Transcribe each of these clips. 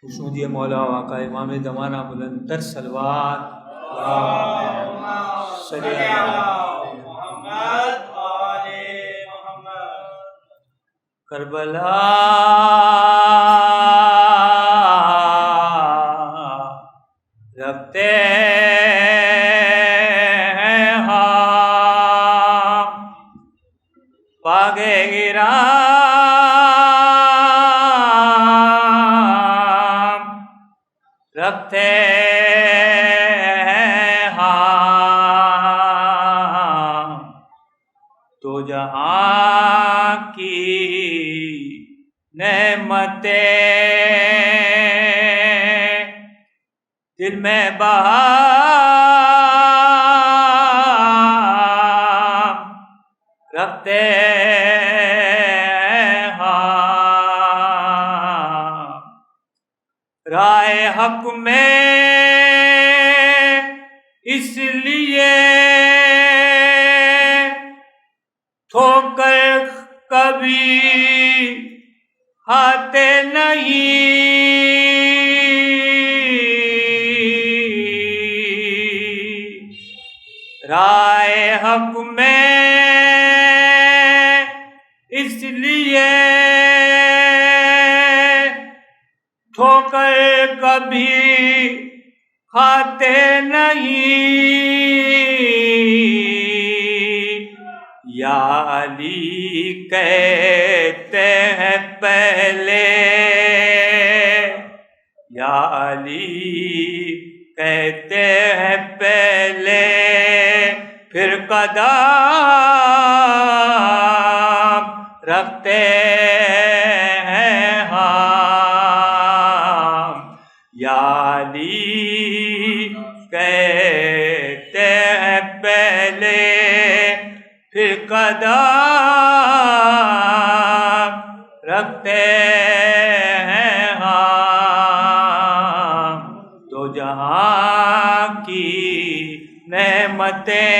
خشنودی مولا آقا امام زمانہ بلند تر صلوات اللہم صلی علی محمد آل محمد۔ کربلا رکھتے ہیں ہم پاگے گرام رکھتے ہیں ہم تو جہاں کی نعمتیں دل میں بہام رکھتے ہیں ہم رائے حق میں اس لیے ٹھوکر کبھی کھاتے نہیں رائے حق میں اس لیے ٹھوکر کبھی کھاتے نہیں یا علی کہتے ہیں پہلے یا علی کہتے ہیں پہلے پھر قدم رکھتے ہیں ہم یا علی کہتے ہیں پہلے پھر قدم رکھتے ہیں ہم تو جہاں کی نعمتیں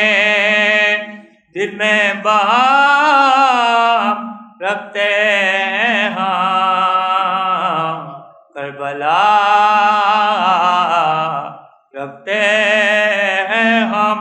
دل میں بہام رکھتے ہیں ہم کربلا رکھتے ہیں ہم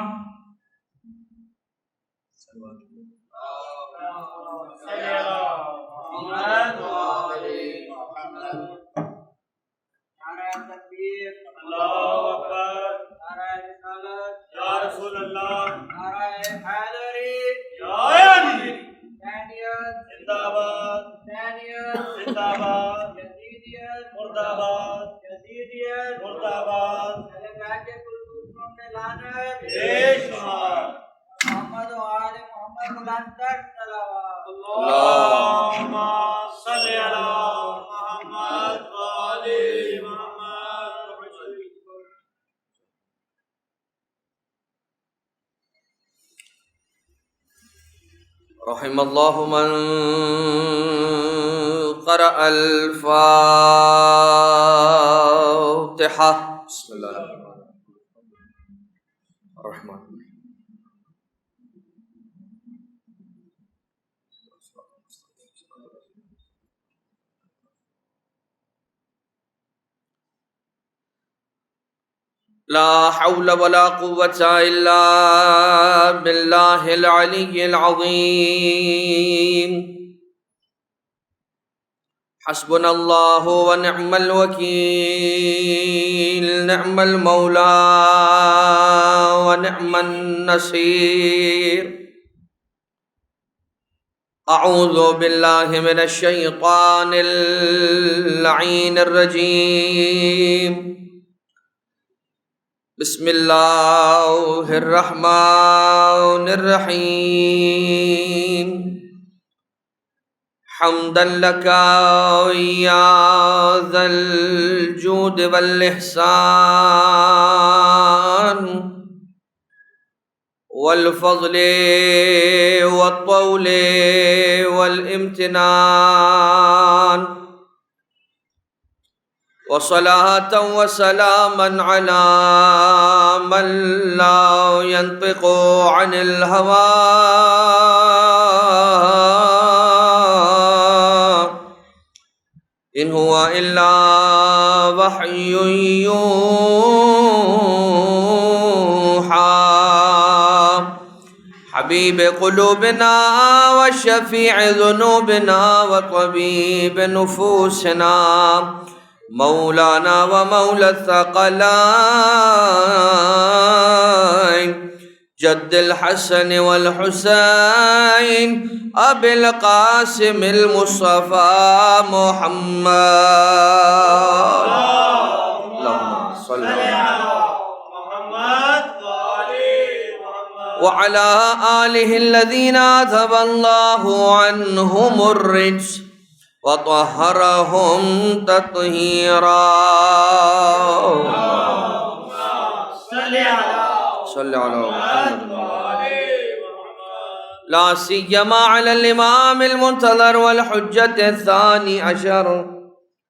اللہ اکبر، نعرہ رسالت، یا رسول اللہ، نعرہ حیدری، یا علی، حسینیت زندہ باد، حسینیت زندہ باد، یزیدیت مردہ باد، یزیدیت مردہ باد، اہل بیت کلثوم پہ لعنت بے شمار، محمد و آل محمد بلند تر صلوات۔ اللہم صلی علی محمد و آل محمد۔ رحم اللہ من قرأ الفاتحة بسم اللہ الرحمن الرحیم۔ لا حول ولا قوة إلا بالله العلي العظيم حسبنا الله ونعم الوكيل نعم المولى ونعم النصير أعوذ بالله من الشيطان اللعين الرجيم بسم اللہ الرحمن الرحیم حمدا لک یا ذا الجود والاحسان والفضل والطول والامتنان وصلاة وسلاما على من لا ينطق عن الهوى إن هو هو إلا وحي يوحى حبيب قلوبنا وشفيع ذنوبنا وطبيب نفوسنا مولانا ومولى الثقلين جد الحسن والحسين أبي القاسم المصطفى محمد اللهم صل على محمد وعلى آله الذين أذهب الله عنهم الرجس وطهرهم تطهيرا صل على محمد لا سيما على الإمام المنتظر والحجة الثاني عشر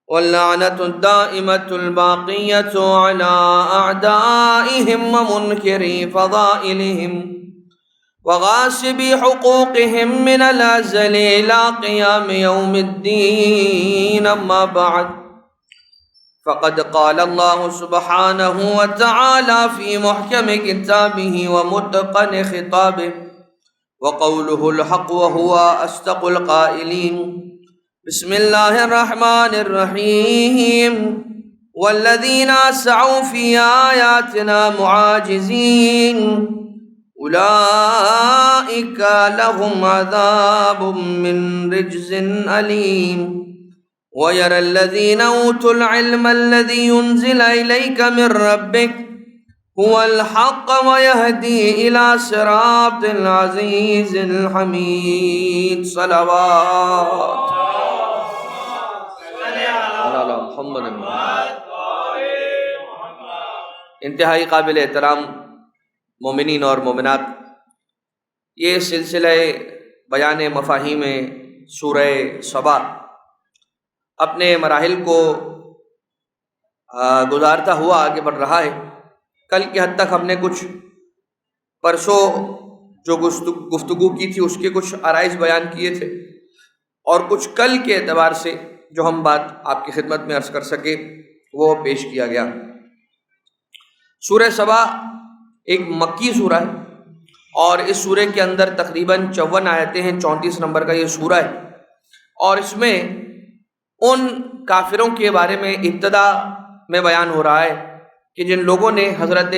واللعنة الدائمة الباقية على أعدائهم ومنكري فضائلهم وغاصبي حقوقهم من الأزل إلى قيام يوم الدين. أما بعد، فقد قال الله سبحانه وتعالى في محكم كتابه ومتقن خطابه وقوله الحق وهو أصدق القائلين. بسم الله الرحمن الرحيم والذين سعوا في آياتنا معاجزين أولئك لهم عذاب من رجز أليم. ويرى الذين أوتوا العلم الذي ينزل إليك من ربك هو الحق ويهدي إلى صراط العزيز الحميد. صلوات علی محمد. انتہائی قابل احترام مومنین اور مومنات، یہ سلسلہ بیان مفاہیم سورہ سبا اپنے مراحل کو گزارتا ہوا آگے بڑھ رہا ہے. کل کی حد تک ہم نے کچھ پرسوں جو گفتگو کی تھی اس کے کچھ آرائز بیان کیے تھے، اور کچھ کل کے اعتبار سے جو ہم بات آپ کی خدمت میں عرض کر سکے وہ پیش کیا گیا. سورہ سبا ایک مکی سورہ ہے اور اس سورہ کے اندر تقریباً 54 آیتیں ہیں. 34 نمبر کا یہ سورہ ہے اور اس میں ان کافروں کے بارے میں ابتدا میں بیان ہو رہا ہے کہ جن لوگوں نے حضرت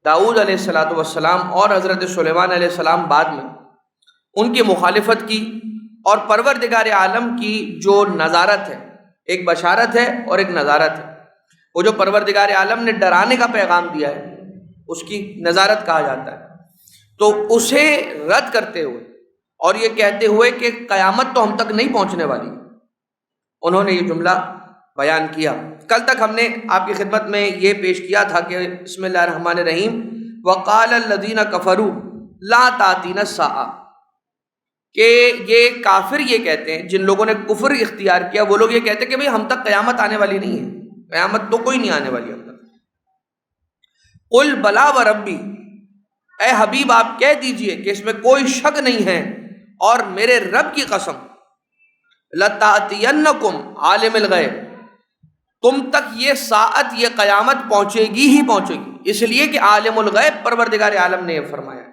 داؤد علیہ السلام اور حضرت سلیمان علیہ السلام بعد میں ان کی مخالفت کی، اور پروردگار عالم کی جو نظارت ہے، ایک بشارت ہے اور ایک نظارت ہے. وہ جو پروردگار عالم نے ڈرانے کا پیغام دیا ہے اس کی نظارت کہا جاتا ہے. تو اسے رد کرتے ہوئے اور یہ کہتے ہوئے کہ قیامت تو ہم تک نہیں پہنچنے والی، انہوں نے یہ جملہ بیان کیا. کل تک ہم نے آپ کی خدمت میں یہ پیش کیا تھا کہ بسم اللہ الرحمن الرحیم وقال الذین کفروا لا تأتینا الساعۃ، کہ یہ کافر یہ کہتے ہیں، جن لوگوں نے کفر اختیار کیا وہ لوگ یہ کہتے ہیں کہ بھئی ہم تک قیامت آنے والی نہیں ہے، قیامت تو کوئی نہیں آنے والی ہم تک. قل بلا وربی، اے حبیب آپ کہہ دیجئے کہ اس میں کوئی شک نہیں ہے اور میرے رب کی قسم لَتَأْتِيَنَّكُمْ عالم الغیب، تم تک یہ ساعت یہ قیامت پہنچے گی ہی پہنچے گی، اس لیے کہ عالم الغیب پروردگار عالم نے یہ فرمایا.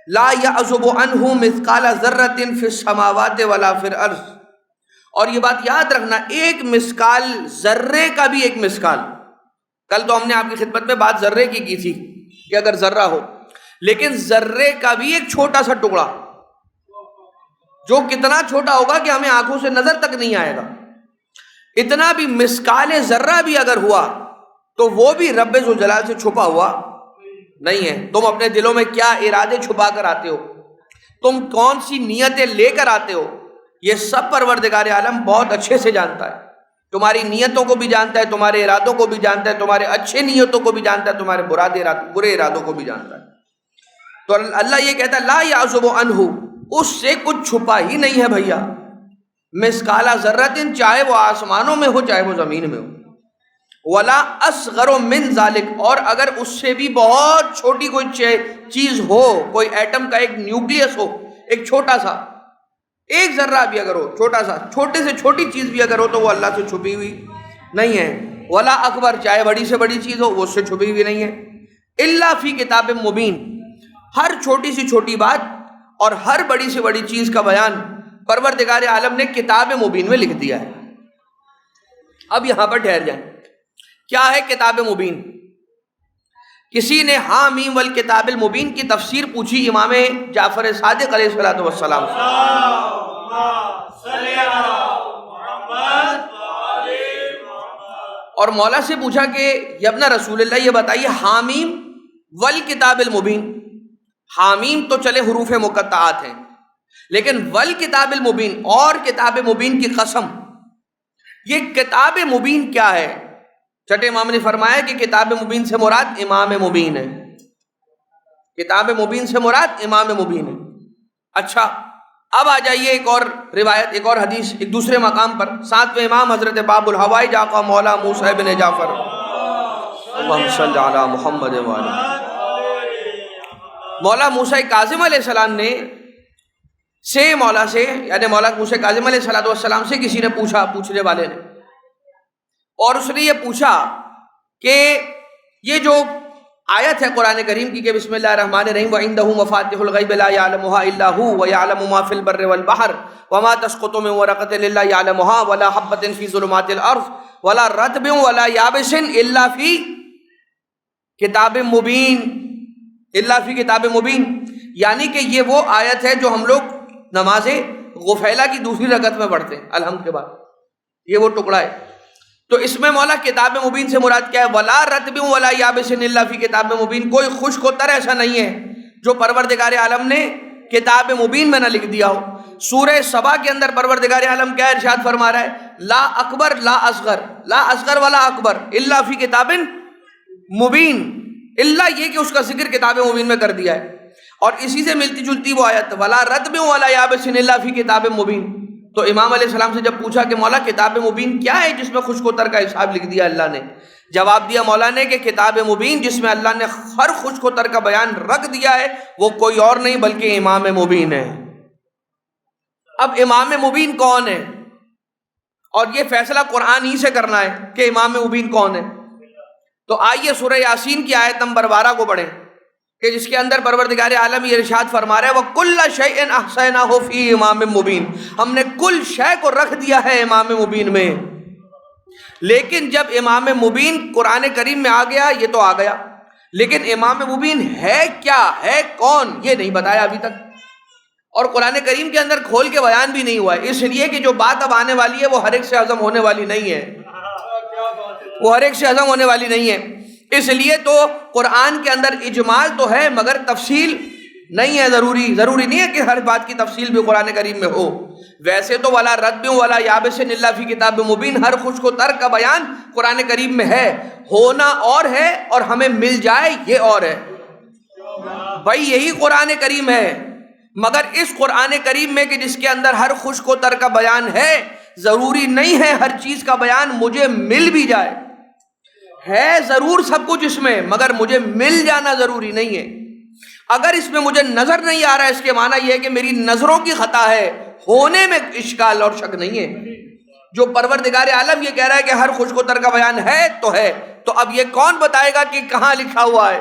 لا يعزب عنہ مثقال ذرۃ فی السماوات ولا فی الارض، اور یہ بات یاد رکھنا ایک مسکال ذرے کا بھی ایک مسکال. کل تو ہم نے آپ کی خدمت میں بات ذرے کی تھی کہ اگر ذرہ ہو، لیکن ذرے کا بھی ایک چھوٹا سا ٹکڑا جو کتنا چھوٹا ہوگا کہ ہمیں آنکھوں سے نظر تک نہیں آئے گا، اتنا بھی مسکال ذرہ بھی اگر ہوا تو وہ بھی رب ذوالجلال سے چھپا ہوا نہیں ہے. تم اپنے دلوں میں کیا ارادے چھپا کر آتے ہو، تم کون سی نیتیں لے کر آتے ہو، یہ سب پروردگار عالم بہت اچھے سے جانتا ہے. تمہاری نیتوں کو بھی جانتا ہے، تمہارے ارادوں کو بھی جانتا ہے، تمہارے اچھے نیتوں کو بھی جانتا ہے، تمہارے برے ارادوں کو بھی جانتا ہے. تو اللہ یہ کہتا ہے لا یعزب عنہ، اس سے کچھ چھپا ہی نہیں ہے بھیا. مثقال ذرۃ، چاہے وہ آسمانوں میں ہو چاہے وہ زمین میں ہو، ولا اصغر من ذالک، اور اگر اس سے بھی بہت چھوٹی کوئی چیز ہو، کوئی ایٹم کا ایک نیوکلیس ہو، ایک چھوٹا سا ایک ذرہ بھی اگر ہو، چھوٹا سا، چھوٹے سے چھوٹی چیز بھی اگر ہو تو وہ اللہ سے چھپی ہوئی نہیں ہے. ولا اکبر، چاہے بڑی سے بڑی چیز ہو وہ اس سے چھپی ہوئی نہیں ہے. الا فی کتاب مبین، ہر چھوٹی سے چھوٹی بات اور ہر بڑی سے بڑی چیز کا بیان پروردگار عالم نے کتاب مبین میں لکھ دیا ہے. اب یہاں پر ٹھہر جائیں، کیا ہے کتاب مبین؟ کسی نے حامیم والکتاب المبین کی تفسیر پوچھی امام جعفر صادق علیہ الصلوۃ والسلام سے. اور مولا سے پوچھا کہ ابن رسول اللہ یہ بتائیے حامیم والکتاب المبین، حامیم تو چلے حروف مقطعات ہیں، لیکن والکتاب المبین اور کتاب مبین کی قسم، یہ کتاب مبین کیا ہے؟ چھٹے امام نے فرمایا کہ کتاب مبین سے مراد امام مبین ہے. کتاب مبین سے مراد امام مبین ہے. اچھا اب آ جائیے ایک اور روایت، ایک اور حدیث ایک دوسرے مقام پر. ساتویں امام حضرت باب الحوائج آقا مولا موسیٰ بن جعفر، اللہم صلی علی محمد وعلی، مولا موسیٰ کاظم علیہ السلام نے سے مولا سے، یعنی مولا موسیٰ کاظم علیہ السلام سے کسی نے پوچھا، پوچھنے والے نے، اور اس نے یہ پوچھا کہ یہ جو آیت ہے قرآن کریم کی کہ بسم اللہ الرحمن الرحیم وَعِندَهُ مَفَاتِحُ الْغَيْبِ لَا يَعْلَمُهَا إِلَّا هُوَ وَيَعْلَمُ مَا فِي الْبَرِّ وَالْبَحْرِ وَمَا تَسْقُطُ مِنْ وَرَقَةٍ إِلَّا يَعْلَمُهَا وَلَا حَبَّةٍ فِي ظُلُمَاتِ الْأَرْضِ وَلَا رَطْبٍ وَلَا يَابِسٍ إِلَّا فِي کتاب مبین، إِلَّا فِي کتاب مبین. یعنی کہ یہ وہ آیت ہے جو ہم لوگ نماز غفیلہ کی دوسری رکعت میں پڑھتے ہیں الحمد کے بعد، یہ وہ ٹکڑا ہے. تو اس میں مولا کتاب مبین سے مراد کیا ہے؟ ولا رطب ولا یابس الا فی کتاب مبین، کوئی خشک و تر ایسا نہیں ہے جو پروردگار عالم نے کتاب مبین میں نہ لکھ دیا ہو. سورہ سبا کے اندر پروردگار عالم کیا ارشاد فرما رہا ہے؟ لا اکبر لا اصغر، لا اصغر ولا اکبر الا فی کتاب مبین، الا یہ کہ اس کا ذکر کتاب مبین میں کر دیا ہے. اور اسی سے ملتی جلتی وہ آیت ولا رطب ولا یابس الا فی کتاب مبین. تو امام علیہ السلام سے جب پوچھا کہ مولا کتاب مبین کیا ہے جس میں خشک و تر کا حساب لکھ دیا اللہ نے، جواب دیا مولا نے کہ کتاب مبین جس میں اللہ نے ہر خشک و تر کا بیان رکھ دیا ہے وہ کوئی اور نہیں بلکہ امام مبین ہے. اب امام مبین کون ہے؟ اور یہ فیصلہ قرآن ہی سے کرنا ہے کہ امام مبین کون ہے. تو آئیے سورہ یاسین کی آیت نمبر 12 کو پڑھیں کہ جس کے اندر پروردگار عالم یہ ارشاد فرما رہا ہے وَكُلَّ شَيْءٍ أَحْصَيْنَاهُ فِي إِمَامٍ مُبِينٍ، ہم نے کل شے کو رکھ دیا ہے امام مبین میں. لیکن جب امام مبین قرآن کریم میں آ گیا یہ تو آ گیا، لیکن امام مبین ہے کیا، ہے کون، یہ نہیں بتایا ابھی تک. اور قرآن کریم کے اندر کھول کے بیان بھی نہیں ہوا ہے، اس لیے کہ جو بات اب آنے والی ہے وہ ہر ایک سے ہضم ہونے والی نہیں ہے، وہ ہر ایک سے ہضم ہونے والی نہیں ہے. اس لیے تو قرآن کے اندر اجمال تو ہے مگر تفصیل نہیں ہے. ضروری نہیں ہے کہ ہر بات کی تفصیل بھی قرآن کریم میں ہو. ویسے تو ولا رطب ولا یابس الا فی کتاب مبین، ہر خشک و تر کا بیان قرآن کریم میں ہے، ہونا اور ہے اور ہمیں مل جائے یہ اور ہے. بھائی یہی قرآن کریم ہے، مگر اس قرآن کریم میں کہ جس کے اندر ہر خشک و تر کا بیان ہے، ضروری نہیں ہے ہر چیز کا بیان مجھے مل بھی جائے. ہے ضرور سب کچھ اس میں مگر مجھے مل جانا ضروری نہیں ہے. اگر اس میں مجھے نظر نہیں آ رہا ہے اس کے معنی یہ ہے کہ میری نظروں کی خطا ہے، ہونے میں اشکال اور شک نہیں ہے. جو پروردگار عالم یہ کہہ رہا ہے کہ ہر خشک و تر کا بیان ہے تو ہے، تو اب یہ کون بتائے گا کہ کہاں لکھا ہوا ہے؟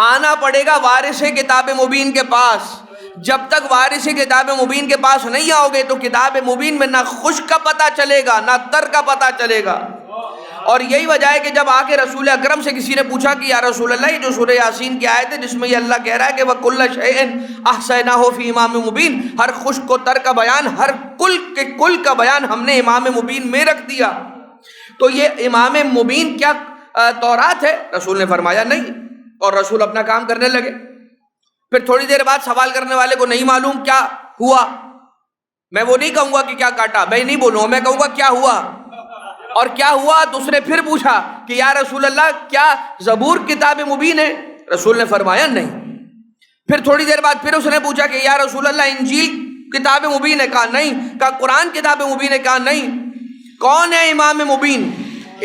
آنا پڑے گا وارث کتاب مبین کے پاس. جب تک وارث کتاب مبین کے پاس نہیں آؤ گے تو کتاب مبین میں نہ خشک کا پتہ چلے گا نہ تر کا پتہ چلے گا. اور یہی وجہ ہے کہ جب آ کے رسول اکرم سے کسی نے پوچھا کہ یا رسول اللہ یہ جو سورہ یاسین کی آیت ہے جس میں یہ اللہ کہہ رہا ہے کہ وَكُلَّ شَيْءٍ أَحْصَيْنَاهُ فِي إِمَامٍ مُبِينٍ، ہر خشک و تر کا بیان، ہر کل کے کل کا بیان ہم نے امام مبین میں رکھ دیا. تو یہ امام مبین کیا تورات ہے؟ رسول نے فرمایا نہیں، اور رسول اپنا کام کرنے لگے. پھر تھوڑی دیر بعد سوال کرنے والے کو نہیں معلوم کیا ہوا. میں وہ نہیں کہوں گا کہ کیا کاٹا، میں نہیں بولوں، میں کہوں گا کیا ہوا. اور کیا ہوا تو اس نے پھر پوچھا کہ یا رسول اللہ کیا زبور کتاب مبین ہے؟ رسول نے فرمایا نہیں. پھر تھوڑی دیر بعد پھر اس نے پوچھا کہ یا رسول اللہ انجیل کتاب مبین ہے؟ کہا نہیں. کہا قرآن کتاب مبین ہے؟ کہا نہیں. کون ہے امام مبین؟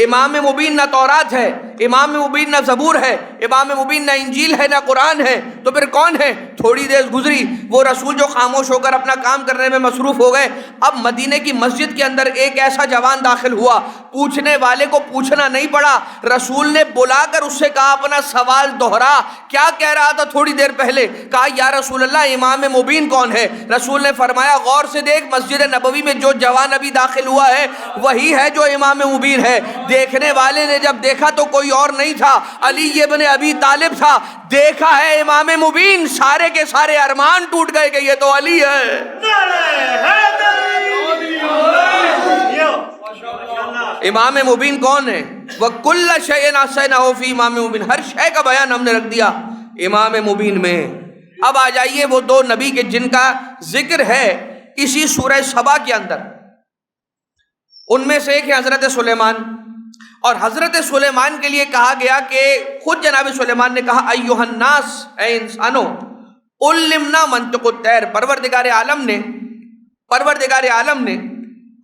امام مبین نہ تورات ہے، امام مبین نہ زبور ہے، امام مبین نہ انجیل ہے، نہ قرآن ہے، تو پھر کون ہے؟ تھوڑی دیر گزری، وہ رسول جو خاموش ہو کر اپنا کام کرنے میں مصروف ہو گئے۔ اب مدینے کی مسجد کے اندر ایک ایسا جوان داخل ہوا، پوچھنے والے کو پوچھنا نہیں پڑا، رسول نے بلا کر اس سے کہا اپنا سوال دوہرا، کیا کہہ رہا تھا تھوڑی دیر پہلے؟ کہا یا رسول اللہ امام مبین کون ہے؟ رسول نے فرمایا غور سے دیکھ، مسجد نبوی میں جو جوان ابھی داخل ہوا ہے وہی ہے جو امام مبین ہے۔ دیکھنے والے نے جب دیکھا تو کوئی اور نہیں تھا، علی ابن ابی طالب تھا۔ دیکھا ہے امام مبین، سارے کے سارے ارمان ٹوٹ گئے کہ یہ تو علی ہے۔ امام مبین کون ہے؟ وَكُلَّ شَيْءٍ أَحْصَيْنَاهُ فِي امام مبین، ہر شے کا بیان ہم نے رکھ دیا امام مبین میں۔ اب آ جائیے وہ دو نبی کے جن کا ذکر ہے اسی سورہ سبا کے اندر، ان میں سے ایک ہے حضرت سلیمان، اور حضرت سلیمان کے لیے کہا گیا کہ خود جناب سلیمان نے کہا ایھا الناس، اے انسانوں، علمنا منطق الطیر، پروردگار عالم نے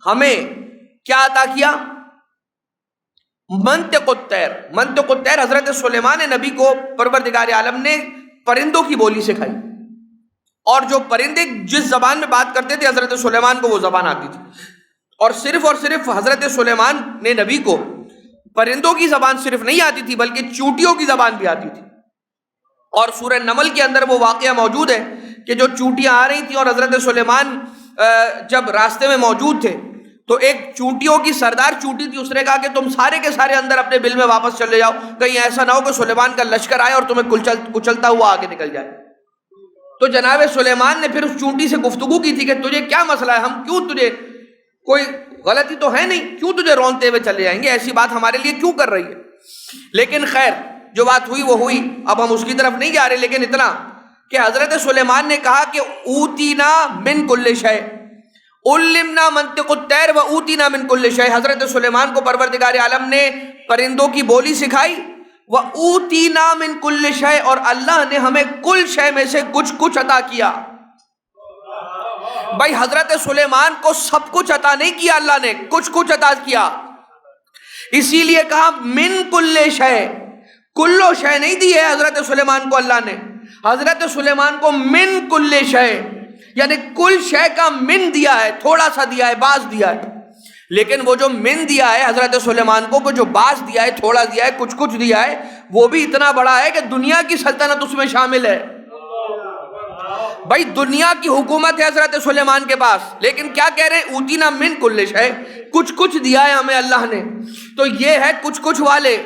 ہمیں کیا عطا کیا؟ منطق الطیر۔ منطق الطیر حضرت سلیمان نبی کو پروردگار عالم نے پرندوں کی بولی سکھائی، اور جو پرندے جس زبان میں بات کرتے تھے حضرت سلیمان کو وہ زبان آتی تھی، اور صرف حضرت سلیمان نے نبی کو پرندوں کی زبان صرف نہیں آتی تھی بلکہ چونٹیوں کی زبان بھی آتی تھی۔ اور سورہ نمل کے اندر وہ واقعہ موجود ہے کہ جو چونٹیاں آ رہی تھیں اور حضرت سلیمان جب راستے میں موجود تھے تو ایک چونٹیوں کی سردار چونٹی تھی، اس نے کہا کہ تم سارے کے سارے اندر اپنے بل میں واپس چلے جاؤ، کہیں ایسا نہ ہو کہ سلیمان کا لشکر آئے اور تمہیں کچلتا ہوا آگے نکل جائے۔ تو جناب سلیمان نے پھر اس چونٹی سے گفتگو کی تھی کہ تجھے کیا مسئلہ ہے، ہم کیوں، تجھے کوئی غلطی تو ہے نہیں، کیوں تجھے رونتے ہوئے چلے جائیں گے، ایسی بات ہمارے لیے کیوں کر رہی ہے؟ لیکن خیر جو بات ہوئی وہ ہوئی، اب ہم اس کی طرف نہیں جا رہے، لیکن اتنا کہ حضرت سلیمان نے کہا کہ اوتینا من کل شیء، علمنا منطق الطیر و اوتینا من کل شیء، حضرت سلیمان کو پروردگار عالم نے پرندوں کی بولی سکھائی، و اوتینا من کل شیء، اور اللہ نے ہمیں کل شے میں سے کچھ عطا کیا۔ بھائی حضرت سلیمان کو سب کچھ عطا نہیں کیا اللہ نے، کچھ عطا کیا، اسی لیے کہا من کل شیء، کلو شے نہیں دی ہے حضرت سلیمان کو اللہ نے، حضرت سلیمان کو من کل شیء، یعنی کل شے کا من دیا ہے، تھوڑا سا دیا ہے، بعض دیا ہے، لیکن وہ جو من دیا ہے حضرت سلیمان کو جو بعض دیا ہے، تھوڑا دیا ہے، کچھ دیا ہے، وہ بھی اتنا بڑا ہے کہ دنیا کی سلطنت اس میں شامل ہے۔ بھائی دنیا کی حکومت ہے حضرت سلیمان کے پاس، لیکن کیا کہہ رہے ہیں؟ اوتینا من کل شیء، کچھ دیا ہے ہمیں اللہ نے۔ تو یہ ہے کچھ والے،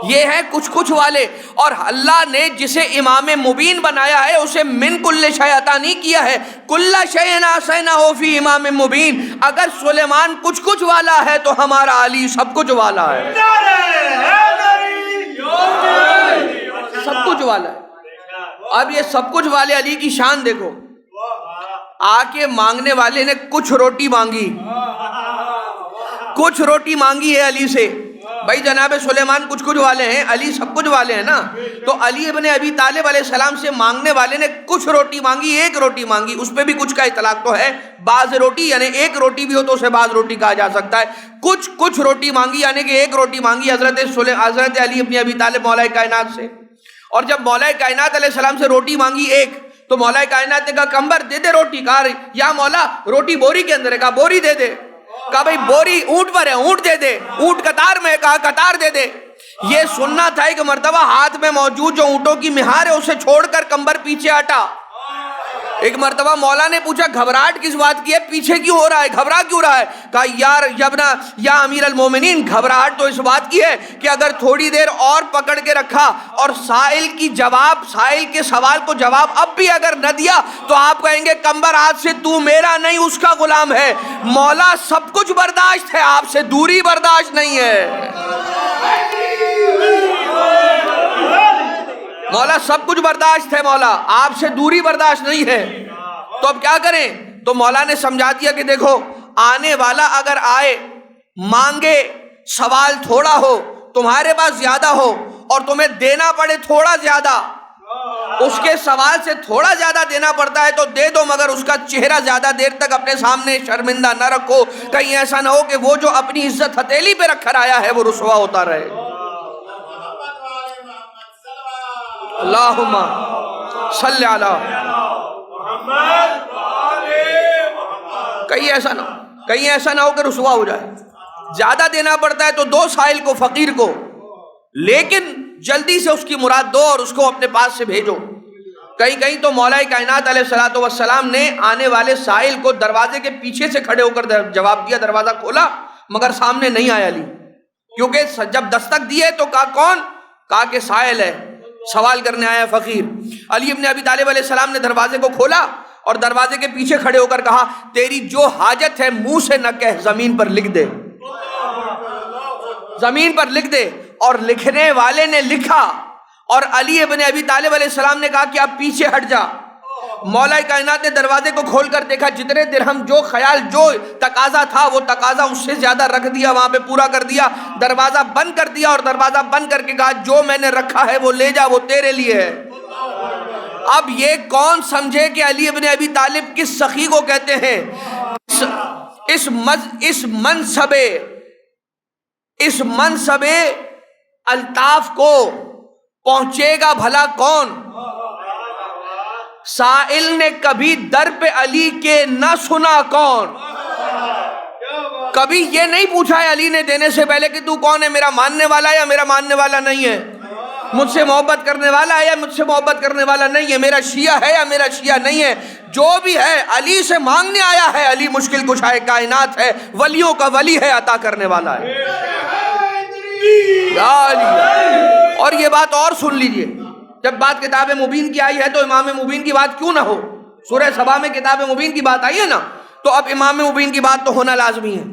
یہ ہے کچھ والے، اور اللہ نے جسے امام مبین بنایا ہے اسے من کل شیء عطا نہیں کیا ہے، کل شیء احصیناہ فی امام مبین۔ اگر سلیمان کچھ والا ہے تو ہمارا علی سب کچھ والا ہے، سب کچھ والا ہے۔ اب یہ سب کچھ والے علی کی شان دیکھو، آ کے مانگنے والے نے کچھ روٹی مانگی، کچھ روٹی مانگی ہے علی سے۔ بھائی جناب سلیمان کچھ والے ہیں، علی سب کچھ والے ہیں نا، تو علی ابن ابی طالب علیہ السلام سے مانگنے والے نے کچھ روٹی مانگی، ایک روٹی مانگی، اس پہ بھی کچھ کا اطلاق تو ہے، بعض روٹی یعنی ایک روٹی بھی ہو تو اسے بعض روٹی کہا جا سکتا ہے، کچھ روٹی مانگی یعنی کہ ایک روٹی مانگی حضرت علی ابن ابی طالب مولا کائنات سے۔ اور جب مولا کائنات علیہ السلام سے روٹی مانگی ایک، تو مولا کائنات نے کہا کمبر دے دے روٹی، کہا یا مولا روٹی بوری کے اندر ہے، کہا بوری دے دے، کہا بھئی بوری اونٹ پر ہے، اونٹ دے دے، اونٹ قطار میں ہے، کہا قطار دے دے۔ یہ سننا تھا ایک مرتبہ ہاتھ میں موجود جو اونٹوں کی مہار ہے اسے چھوڑ کر کمبر پیچھے ہٹا۔ ایک مرتبہ مولا نے پوچھا گھبراہٹ کس بات کی ہے، پیچھے کیوں ہو رہا ہے، گھبرا کیوں رہا ہے؟ کہا یا امیر المومنین، گھبراہٹ تو اس بات کی ہے کہ اگر تھوڑی دیر اور پکڑ کے رکھا اور سائل کے سوال کو جواب اب بھی اگر نہ دیا تو آپ کہیں گے کمبر آج سے تو میرا نہیں اس کا غلام ہے۔ مولا سب کچھ برداشت ہے، آپ سے دوری برداشت نہیں ہے۔ مولا سب کچھ برداشت ہے، مولا آپ سے دوری برداشت نہیں ہے۔ تو اب کیا کریں؟ تو مولا نے سمجھا دیا کہ دیکھو آنے والا اگر آئے مانگے، سوال تھوڑا ہو، تمہارے پاس زیادہ ہو اور تمہیں دینا پڑے تھوڑا زیادہ، اس کے سوال سے تھوڑا زیادہ دینا پڑتا ہے تو دے دو، مگر اس کا چہرہ زیادہ دیر تک اپنے سامنے شرمندہ نہ رکھو، کہیں ایسا نہ ہو کہ وہ جو اپنی عزت ہتھیلی پہ رکھ کر آیا ہے وہ رسوا ہوتا رہے۔ اللہم صلی علی کہیں ایسا نہ ہو کہ رسوا ہو جائے۔ زیادہ دینا پڑتا ہے تو دو سائل کو، فقیر کو، لیکن جلدی سے اس کی مراد دو اور اس کو اپنے پاس سے بھیجو۔ کہیں تو مولا کائنات علیہ الصلوۃ والسلام نے آنے والے سائل کو دروازے کے پیچھے سے کھڑے ہو کر جواب دیا، دروازہ کھولا مگر سامنے نہیں آیا علی، کیونکہ جب دستک دیے تو کہا کون؟ کہا کہ سائل ہے، سوال کرنے آیا فقیر۔ علی ابن ابی طالب علیہ السلام نے دروازے کو کھولا اور دروازے کے پیچھے کھڑے ہو کر کہا تیری جو حاجت ہے منہ سے نہ کہہ، زمین پر لکھ دے، زمین پر لکھ دے۔ اور لکھنے والے نے لکھا اور علی ابن ابی طالب علیہ السلام نے کہا کہ آپ پیچھے ہٹ جا۔ مولا کائنات نے دروازے کو کھول کر دیکھا، جتنے درہم جو خیال جو تقاضا تھا وہ تقاضا اس سے زیادہ رکھ دیا، وہاں پہ پورا کر دیا، دروازہ بند کر دیا اور دروازہ بند کر کے کہا جو میں نے رکھا ہے وہ لے جا، وہ تیرے لیے ہے۔ اب یہ کون سمجھے کہ علی ابن ابی طالب کس سخی کو کہتے ہیں؟ اس منصب الطاف کو پہنچے گا بھلا کون؟ سائل نے کبھی در پہ علی کے نہ سنا کون؟ کبھی یہ نہیں پوچھا ہے علی نے دینے سے پہلے کہ تو کون ہے، میرا ماننے والا ہے یا میرا ماننے والا نہیں ہے، مجھ سے محبت کرنے والا ہے یا مجھ سے محبت کرنے والا نہیں ہے، میرا شیعہ ہے یا میرا شیعہ نہیں ہے، جو بھی ہے علی سے مانگنے آیا ہے۔ علی مشکل کشائے کائنات ہے، ولیوں کا ولی ہے، عطا کرنے والا ہے یا علی۔ اور یہ بات اور سن لیجئے، جب بات کتاب مبین کی آئی ہے تو امام مبین کی بات کیوں نہ ہو؟ سورہ سبا میں کتاب مبین کی بات آئی ہے نا، تو اب امام مبین کی بات تو ہونا لازمی ہے،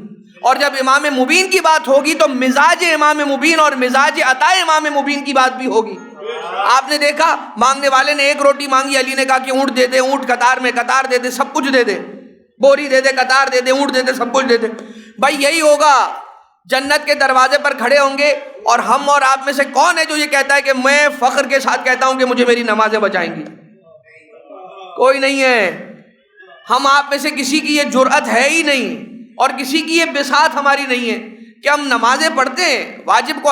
اور جب امام مبین کی بات ہوگی تو مزاج امام مبین اور مزاج عطا امام مبین کی بات بھی ہوگی۔ آپ نے دیکھا مانگنے والے نے ایک روٹی مانگی، علی نے کہا کہ اونٹ دے دے، اونٹ قطار میں، قطار دے دے، سب کچھ دے دے، بوری دے دے، قطار دے دے، اونٹ دے دے، سب کچھ دے دے۔ بھائی یہی ہوگا، جنت کے دروازے پر کھڑے ہوں گے، اور ہم اور آپ میں سے کون ہے جو یہ کہتا ہے کہ میں فخر کے ساتھ کہتا ہوں کہ مجھے میری نمازیں بچائیں گی؟ کوئی نہیں ہے۔ ہم آپ میں سے کسی کی یہ جرأت ہے ہی نہیں، اور کسی کی یہ بساط ہماری نہیں ہے کہ ہم نمازیں پڑھتے ہیں، واجب کو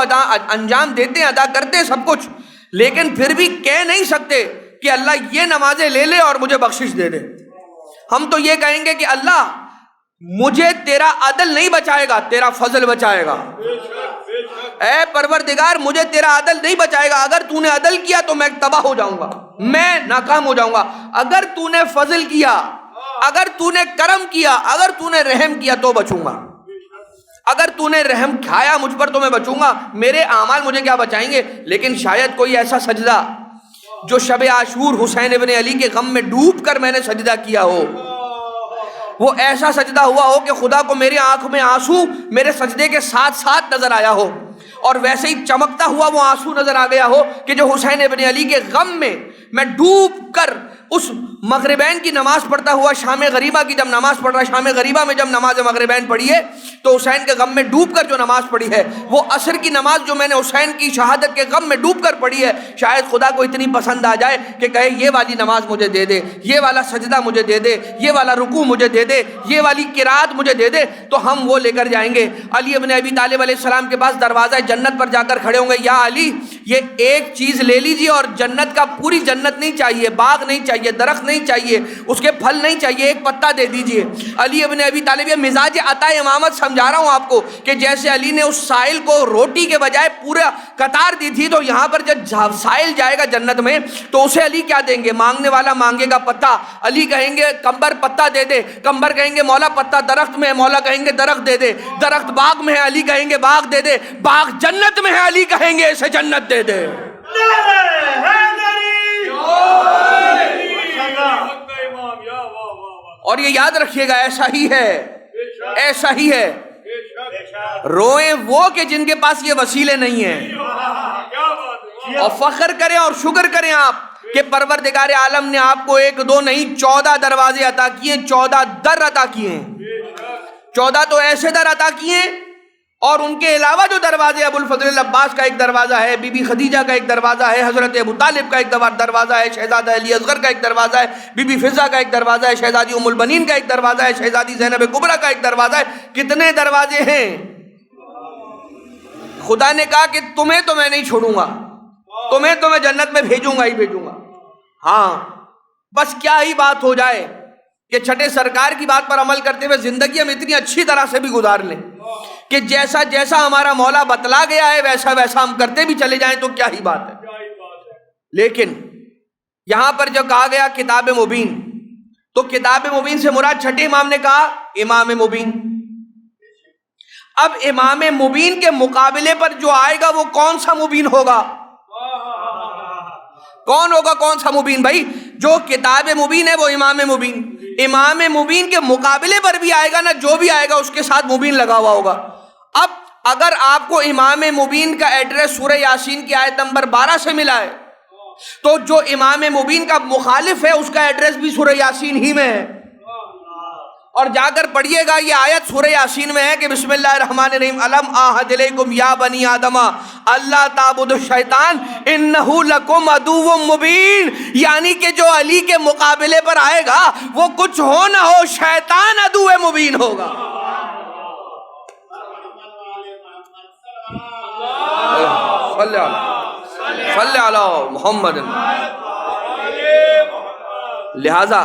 انجام دیتے ہیں، ادا کرتے ہیں سب کچھ، لیکن پھر بھی کہہ نہیں سکتے کہ اللہ یہ نمازیں لے لے اور مجھے بخشش دے دے۔ ہم تو یہ کہیں گے کہ اللہ مجھے تیرا عدل نہیں بچائے گا، تیرا فضل بچائے گا۔ اے پروردگار مجھے تیرا عدل نہیں بچائے گا، اگر تو نے عدل کیا تو میں تباہ ہو جاؤں گا، میں ناکام ہو جاؤں گا، اگر تو نے فضل کیا، اگر تو نے کرم کیا، اگر تو نے رحم کیا تو بچوں گا، اگر تو نے رحم کھایا مجھ پر تو میں بچوں گا، میرے اعمال مجھے کیا بچائیں گے۔ لیکن شاید کوئی ایسا سجدہ جو شب عاشور حسین ابن علی کے غم میں ڈوب کر میں نے سجدہ کیا ہو، وہ ایسا سجدہ ہوا ہو کہ خدا کو میری آنکھ میں آنسو میرے سجدے کے ساتھ ساتھ نظر آیا ہو، اور ویسے ہی چمکتا ہوا وہ آنسو نظر آ گیا ہو کہ جو حسین ابن علی کے غم میں ڈوب کر اس مغربین کی نماز پڑھتا ہوا، شام غریبہ کی جب نماز پڑھ رہا ہے، شام غریبہ میں جب نماز مغربین پڑھی ہے تو حسین کے غم میں ڈوب کر جو نماز پڑھی ہے، وہ عصر کی نماز جو میں نے حسین کی شہادت کے غم میں ڈوب کر پڑھی ہے، شاید خدا کو اتنی پسند آ جائے کہ کہے یہ والی نماز مجھے دے دے، یہ والا سجدہ مجھے دے دے، یہ والا رکوع مجھے دے دے، یہ والی قرات مجھے دے دے، تو ہم وہ لے کر جائیں گے۔ علی ابن ابی طالب علیہ السلام کے پاس دروازہ جنت پر جا کر کھڑے ہوں گے، یا علی یہ ایک چیز لے لیجیے، اور جنت کا پوری جنت نہیں چاہیے، باغ نہیں چاہیے، درخت نہیں چاہیے، اس کے پھل نہیں چاہیے، ایک پتا دے دیجئے۔ علی ابن ابی طالب، یہ مزاج عطا امامت سمجھا رہا ہوں آپ کو، کہ جیسے علی نے اس سائل کو روٹی کے بجائے پورا قطار دی تھی، تو یہاں پر جب سائل جائے گا جنت میں تو اسے علی کیا دیں گے؟ مانگنے والا مانگے گا پتا، علی کہیں گے کمبر پتا دے دے، کمبر کہیں گے مولا پتا درخت میں ہے، مولا کہیں گے درخت دے دے، درخت باغ میں ہے، علی کہیں گے باغ دے دے، باغ جنت میں ہے، علی کہیں گے اسے جنت دے دے۔ اور یہ یاد رکھیے گا، ایسا ہی ہے، ایسا ہی ہے۔ روئیں وہ کہ جن کے پاس یہ وسیلے نہیں ہیں، اور فخر کریں اور شکر کریں آپ کہ پروردگار عالم نے آپ کو 1 2 نہیں 14 دروازے عطا کیے، 14 در عطا کیے ہیں، 14 تو ایسے در عطا کیے اور ان کے علاوہ جو دروازے، ابو الفضل العباس کا ایک دروازہ ہے، بی بی خدیجہ کا ایک دروازہ ہے، حضرت ابو طالب کا ایک دروازہ ہے، شہزادہ علی اصغر کا ایک دروازہ ہے، بی بی فضہ کا ایک دروازہ ہے، شہزادی ام البنین کا ایک دروازہ ہے، شہزادی زینب کبریٰ کا ایک دروازہ ہے. کتنے دروازے ہیں؟ خدا نے کہا کہ تمہیں تو میں نہیں چھوڑوں گا، تمہیں تو میں جنت میں بھیجوں گا ہی بھیجوں گا. ہاں بس کیا ہی بات ہو جائے کہ چھٹے سرکار کی بات پر عمل کرتے ہوئے زندگی ہم اتنی اچھی طرح سے بھی گزار لیں کہ جیسا جیسا ہمارا مولا بتلا گیا ہے ویسا ویسا ہم کرتے بھی چلے جائیں تو کیا ہی بات ہے. لیکن یہاں پر جو کہا گیا کتاب مبین، تو کتاب مبین سے مراد چھٹے امام نے کہا امام مبین. اب امام مبین کے مقابلے پر جو آئے گا وہ کون سا مبین ہوگا؟ کون ہوگا؟ کون سا مبین بھائی؟ جو کتاب مبین ہے وہ امام مبین. امام مبین کے مقابلے پر بھی آئے گا نا، جو بھی آئے گا اس کے ساتھ مبین لگا ہوا ہوگا. اب اگر آپ کو امام مبین کا ایڈریس سورہ یاسین کی آیت نمبر 12 سے ملا ہے تو جو امام مبین کا مخالف ہے اس کا ایڈریس بھی سورہ یاسین ہی میں ہے. اور جا کر پڑھیے گا یہ آیت سورہ یاسین میں ہے کہ بسم اللہ الرحمن الرحیم الم اعہد الیکم یا بنی آدم اللہ تعبدوا الشیطان انہ لکم عدو مبین. یعنی کہ جو علی کے مقابلے پر آئے گا وہ کچھ ہو نہ ہو شیطان عدو مبین ہوگا. صلی علی محمد. لہذا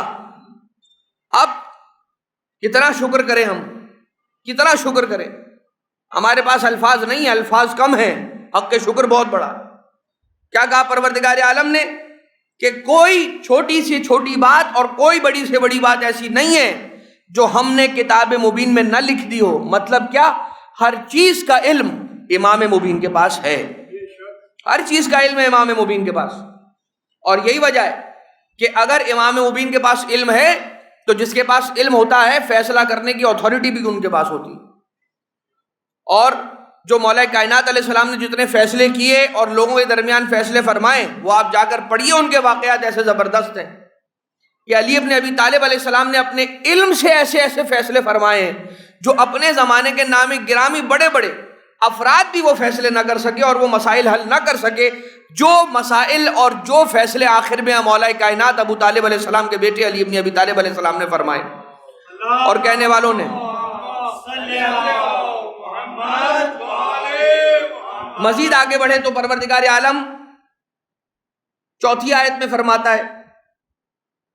اب کتنا شکر کریں، ہم کتنا شکر کریں. ہمارے پاس الفاظ نہیں ہیں، الفاظ کم ہیں، حق کے شکر بہت بڑا. کیا کہا پروردگار عالم نے کہ کوئی چھوٹی سے چھوٹی بات اور کوئی بڑی سے بڑی بات ایسی نہیں ہے جو ہم نے کتاب مبین میں نہ لکھ دی ہو. مطلب کیا؟ ہر چیز کا علم امام مبین کے پاس ہے، ہر چیز کا علم ہے امام مبین کے پاس. اور یہی وجہ ہے کہ اگر امام مبین کے پاس علم ہے تو جس کے پاس علم ہوتا ہے فیصلہ کرنے کی اتھارٹی بھی ان کے پاس ہوتی. اور جو مولا کائنات علیہ السلام نے جتنے فیصلے کیے اور لوگوں کے درمیان فیصلے فرمائے وہ آپ جا کر پڑھیے، ان کے واقعات ایسے زبردست ہیں کہ علی ابن ابی طالب علیہ السلام نے اپنے علم سے ایسے ایسے فیصلے فرمائے ہیں جو اپنے زمانے کے نامی گرامی بڑے بڑے افراد بھی وہ فیصلے نہ کر سکے اور وہ مسائل حل نہ کر سکے. جو مسائل اور جو فیصلے آخر میں مولا کائنات ابو طالب علیہ السلام کے بیٹے علی ابن ابی طالب علیہ السلام نے فرمائے اور کہنے والوں نے. مزید آگے بڑھے تو پروردگار عالم چوتھی آیت میں فرماتا ہے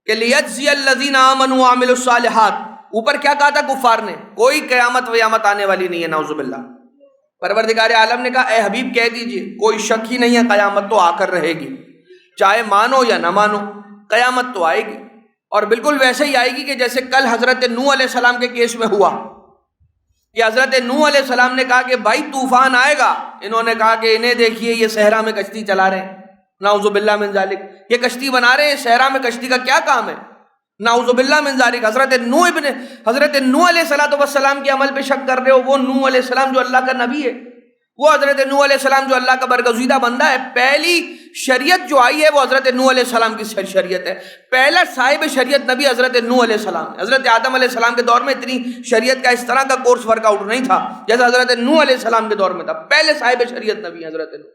کہ لیجزی الذین آمنوا وعملوا الصالحات. اوپر کیا کہا تھا کفار نے؟ کوئی قیامت ویامت آنے والی نہیں ہے، نعوذ باللہ. پروردگار عالم نے کہا اے حبیب کہہ دیجئے کوئی شک ہی نہیں ہے قیامت تو آ کر رہے گی، چاہے مانو یا نہ مانو قیامت تو آئے گی. اور بالکل ویسے ہی آئے گی کہ جیسے کل حضرت نوح علیہ السلام کے کیس میں ہوا کہ حضرت نوح علیہ السلام نے کہا کہ بھائی طوفان آئے گا. انہوں نے کہا کہ انہیں دیکھیے یہ صحرا میں کشتی چلا رہے ہیں، نعوذ باللہ من ذالک. یہ کشتی بنا رہے ہیں، صحرا میں کشتی کا کیا کام ہے؟ نعوذ باللہ من ذالک. حضرت نوح علیہ السلام کے عمل پہ شک کر رہے ہو. وہ نوح علیہ السلام جو اللہ کا نبی ہے، وہ حضرت نوح علیہ السلام جو اللہ کا برگزیدہ بندہ ہے. پہلی شریعت جو آئی ہے وہ حضرت نوح علیہ السلام کی شریعت ہے. پہلا صاحب شریعت نبی حضرت نوح علیہ السلام ہے. حضرت آدم علیہ السلام کے دور میں اتنی شریعت کا اس طرح کا کورس ورک آؤٹ نہیں تھا جیسا حضرت نوح علیہ السلام کے دور میں تھا. پہلے صاحب شریعت نبی حضرت نوح.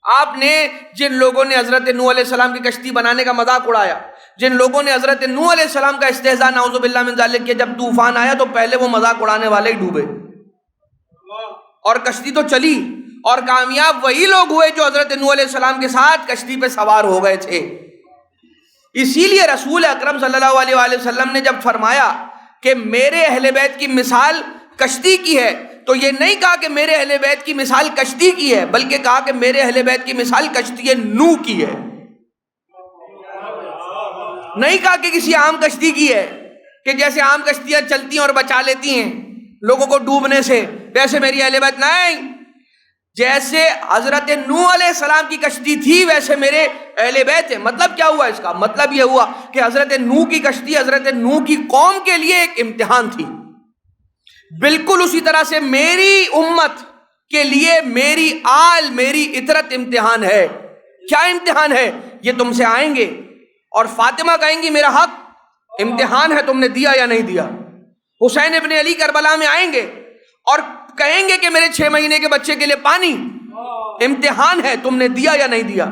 آپ نے جن لوگوں نے حضرت نوح علیہ السلام کی کشتی بنانے کا مذاق اڑایا، جن لوگوں نے حضرت نوح علیہ السلام کا استہزاء نعوذ باللہ من ذالک کیا، جب طوفان آیا تو پہلے وہ مذاق اڑانے والے ہی ڈوبے اور کشتی تو چلی. اور کامیاب وہی لوگ ہوئے جو حضرت نوح علیہ السلام کے ساتھ کشتی پہ سوار ہو گئے تھے. اسی لیے رسول اکرم صلی اللہ علیہ وآلہ وسلم نے جب فرمایا کہ میرے اہل بیت کی مثال کشتی کی ہے تو یہ نہیں کہا کہ میرے اہل بیت کی مثال کشتی کی ہے، بلکہ کہا کہ میرے اہل بیت کی مثال کشتی نوح کی ہے. نہیں کہا کہ کسی عام کشتی کی ہے کہ جیسے عام کشتیاں چلتی ہیں اور بچا لیتی ہیں لوگوں کو ڈوبنے سے، ویسے میری اہل بیت نہیں. جیسے حضرت نوح علیہ السلام کی کشتی تھی ویسے میرے اہل بیت ہیں. مطلب کیا ہوا اس کا؟ مطلب یہ ہوا کہ حضرت نوح کی کشتی حضرت نوح کی قوم کے لیے ایک امتحان تھی. بالکل اسی طرح سے میری امت کے لیے میری آل میری اطرت امتحان ہے. کیا امتحان ہے؟ یہ تم سے آئیں گے اور فاطمہ کہیں گی میرا حق، امتحان ہے تم نے دیا یا نہیں دیا. حسین ابن علی کربلا میں آئیں گے اور کہیں گے کہ میرے 6 مہینے کے بچے کے لیے پانی امتحان ہے، تم نے دیا یا نہیں دیا؟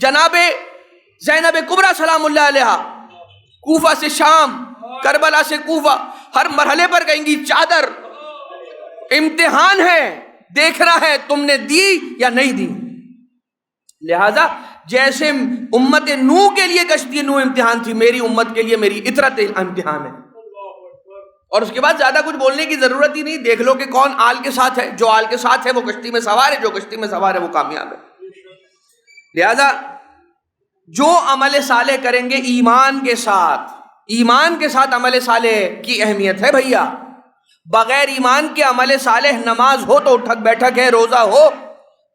جناب زینب کبریٰ سلام اللہ علیہ کوفہ سے شام، کربلا سے کوفہ، ہر مرحلے پر کہیں گی چادر امتحان ہے، دیکھنا ہے تم نے دی یا نہیں دی۔ لہذا جیسے امت نوح کے لیے کشتی نوح امتحان تھی، میری امت کے لیے میری اطرت امتحان ہے۔ اور اس کے بعد زیادہ کچھ بولنے کی ضرورت ہی نہیں، دیکھ لو کہ کون آل کے ساتھ ہے، جو آل کے ساتھ ہے وہ کشتی میں سوار ہے، جو کشتی میں سوار ہے وہ کامیاب ہے۔ لہذا جو عمل صالح کریں گے ایمان کے ساتھ عمل صالح کی اہمیت ہے بھیا۔ بغیر ایمان کے عمل صالح، نماز ہو تو اٹھک بیٹھک ہے، روزہ ہو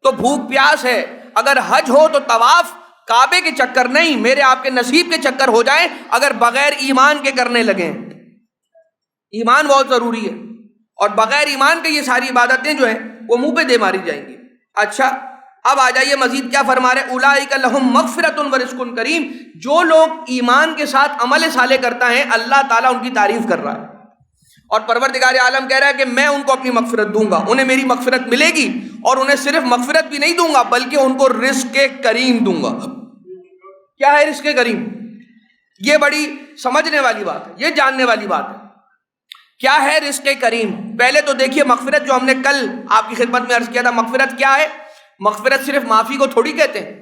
تو بھوک پیاس ہے، اگر حج ہو تو طواف کعبے کے چکر نہیں، میرے آپ کے نصیب کے چکر ہو جائیں اگر بغیر ایمان کے کرنے لگیں۔ ایمان بہت ضروری ہے، اور بغیر ایمان کے یہ ساری عبادتیں جو ہیں وہ منہ پہ دے ماری جائیں گی۔ اچھا اب آ جائیے مزید کیا فرما رہے، اولئک لہم مغفرۃ ورزق کریم، جو لوگ ایمان کے ساتھ عمل صالح کرتا ہے اللہ تعالیٰ ان کی تعریف کر رہا ہے، اور پروردگار عالم کہہ رہا ہے کہ میں ان کو اپنی مغفرت دوں گا، انہیں میری مغفرت ملے گی، اور انہیں صرف مغفرت بھی نہیں دوں گا بلکہ ان کو رزق کریم دوں گا۔ کیا ہے رزق کریم؟ یہ بڑی سمجھنے والی بات ہے، یہ جاننے والی بات ہے۔ کیا ہے رزق کریم؟ پہلے تو دیکھیے مغفرت جو ہم نے کل آپ کی خدمت میں عرض کیا تھا، مغفرت کیا ہے؟ مغفرت صرف معافی کو تھوڑی کہتے ہیں،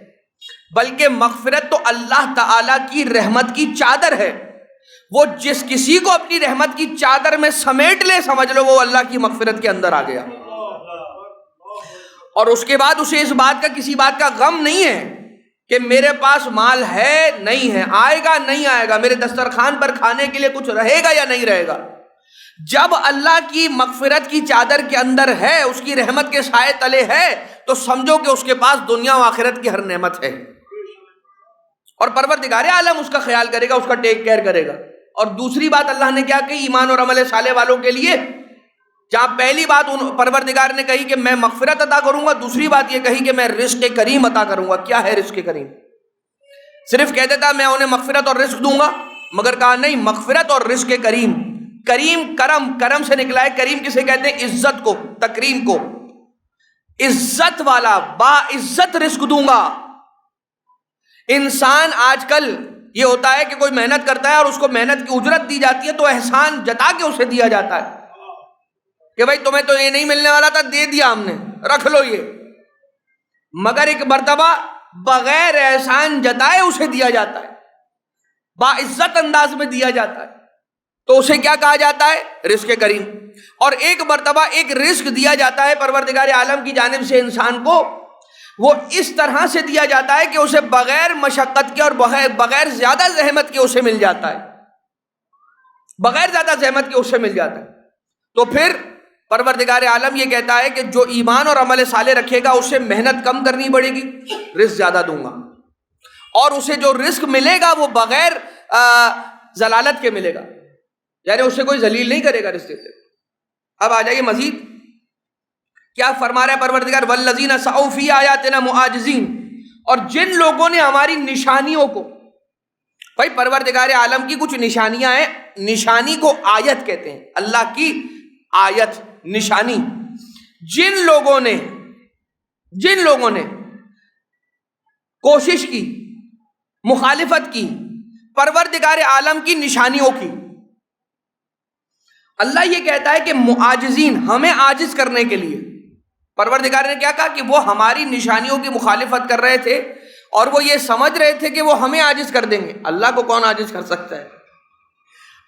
بلکہ مغفرت تو اللہ تعالیٰ کی رحمت کی چادر ہے۔ وہ جس کسی کو اپنی رحمت کی چادر میں سمیٹ لے، سمجھ لو وہ اللہ کی مغفرت کے اندر آ گیا، اور اس کے بعد اسے اس بات کا کسی بات کا غم نہیں ہے کہ میرے پاس مال ہے نہیں ہے، آئے گا نہیں آئے گا، میرے دسترخوان پر کھانے کے لیے کچھ رہے گا یا نہیں رہے گا۔ جب اللہ کی مغفرت کی چادر کے اندر ہے، اس کی رحمت کے سائے تلے ہے، تو سمجھو کہ اس کے پاس دنیا و آخرت کی ہر نعمت ہے، اور پروردگار عالم اس کا خیال کرے گا، اس کا ٹیک کیئر کرے گا۔ اور دوسری بات اللہ نے کیا کہی ایمان اور عمل صالح والوں کے لیے؟ جہاں پہلی بات پروردگار نے کہی کہ میں مغفرت عطا کروں گا، دوسری بات یہ کہی کہ میں رزق کریم عطا کروں گا۔ کیا ہے رزق کریم؟ صرف کہہ دیتا میں انہیں مغفرت اور رزق دوں گا، مگر کہا نہیں، مغفرت اور رزق کریم۔ کریم کرم سے نکلا ہے، کریم کسے کہتے ہیں؟ عزت کو، تکریم کو، عزت والا، با عزت رزق دوں گا۔ انسان آج کل یہ ہوتا ہے کہ کوئی محنت کرتا ہے اور اس کو محنت کی اجرت دی جاتی ہے تو احسان جتا کے اسے دیا جاتا ہے کہ بھائی تمہیں تو یہ نہیں ملنے والا تھا، دے دیا ہم نے، رکھ لو یہ۔ مگر ایک مرتبہ بغیر احسان جتائے اسے دیا جاتا ہے، باعزت انداز میں دیا جاتا ہے، تو اسے کیا کہا جاتا ہے؟ رزق کریم۔ اور ایک مرتبہ ایک رزق دیا جاتا ہے پروردگار عالم کی جانب سے انسان کو، وہ اس طرح سے دیا جاتا ہے کہ اسے بغیر مشقت کے اور بغیر زیادہ زحمت کے اسے مل جاتا ہے، بغیر زیادہ زحمت کے اسے مل جاتا ہے۔ تو پھر پروردگار عالم یہ کہتا ہے کہ جو ایمان اور عمل صالح رکھے گا اسے محنت کم کرنی پڑے گی، رزق زیادہ دوں گا، اور اسے جو رزق ملے گا وہ بغیر ذلالت کے ملے گا، یعنی اسے کوئی ذلیل نہیں کرے گا رزق سے۔ اب آ جائیے مزید کیا فرما رہا ہے پروردگار، والذین سعوا فی آیاتنا معاجزین، اور جن لوگوں نے ہماری نشانیوں کو، بھائی پروردگار عالم کی کچھ نشانیاں ہیں، نشانی کو آیت کہتے ہیں، اللہ کی آیت، نشانی۔ جن لوگوں نے کوشش کی، مخالفت کی پروردگار عالم کی نشانیوں کی، اللہ یہ کہتا ہے کہ معاجزین، ہمیں عاجز کرنے کے لیے پروردگار نے کیا کہا کہ وہ ہماری نشانیوں کی مخالفت کر رہے تھے، اور وہ یہ سمجھ رہے تھے کہ وہ ہمیں عاجز کر دیں گے۔ اللہ کو کون عاجز کر سکتا ہے؟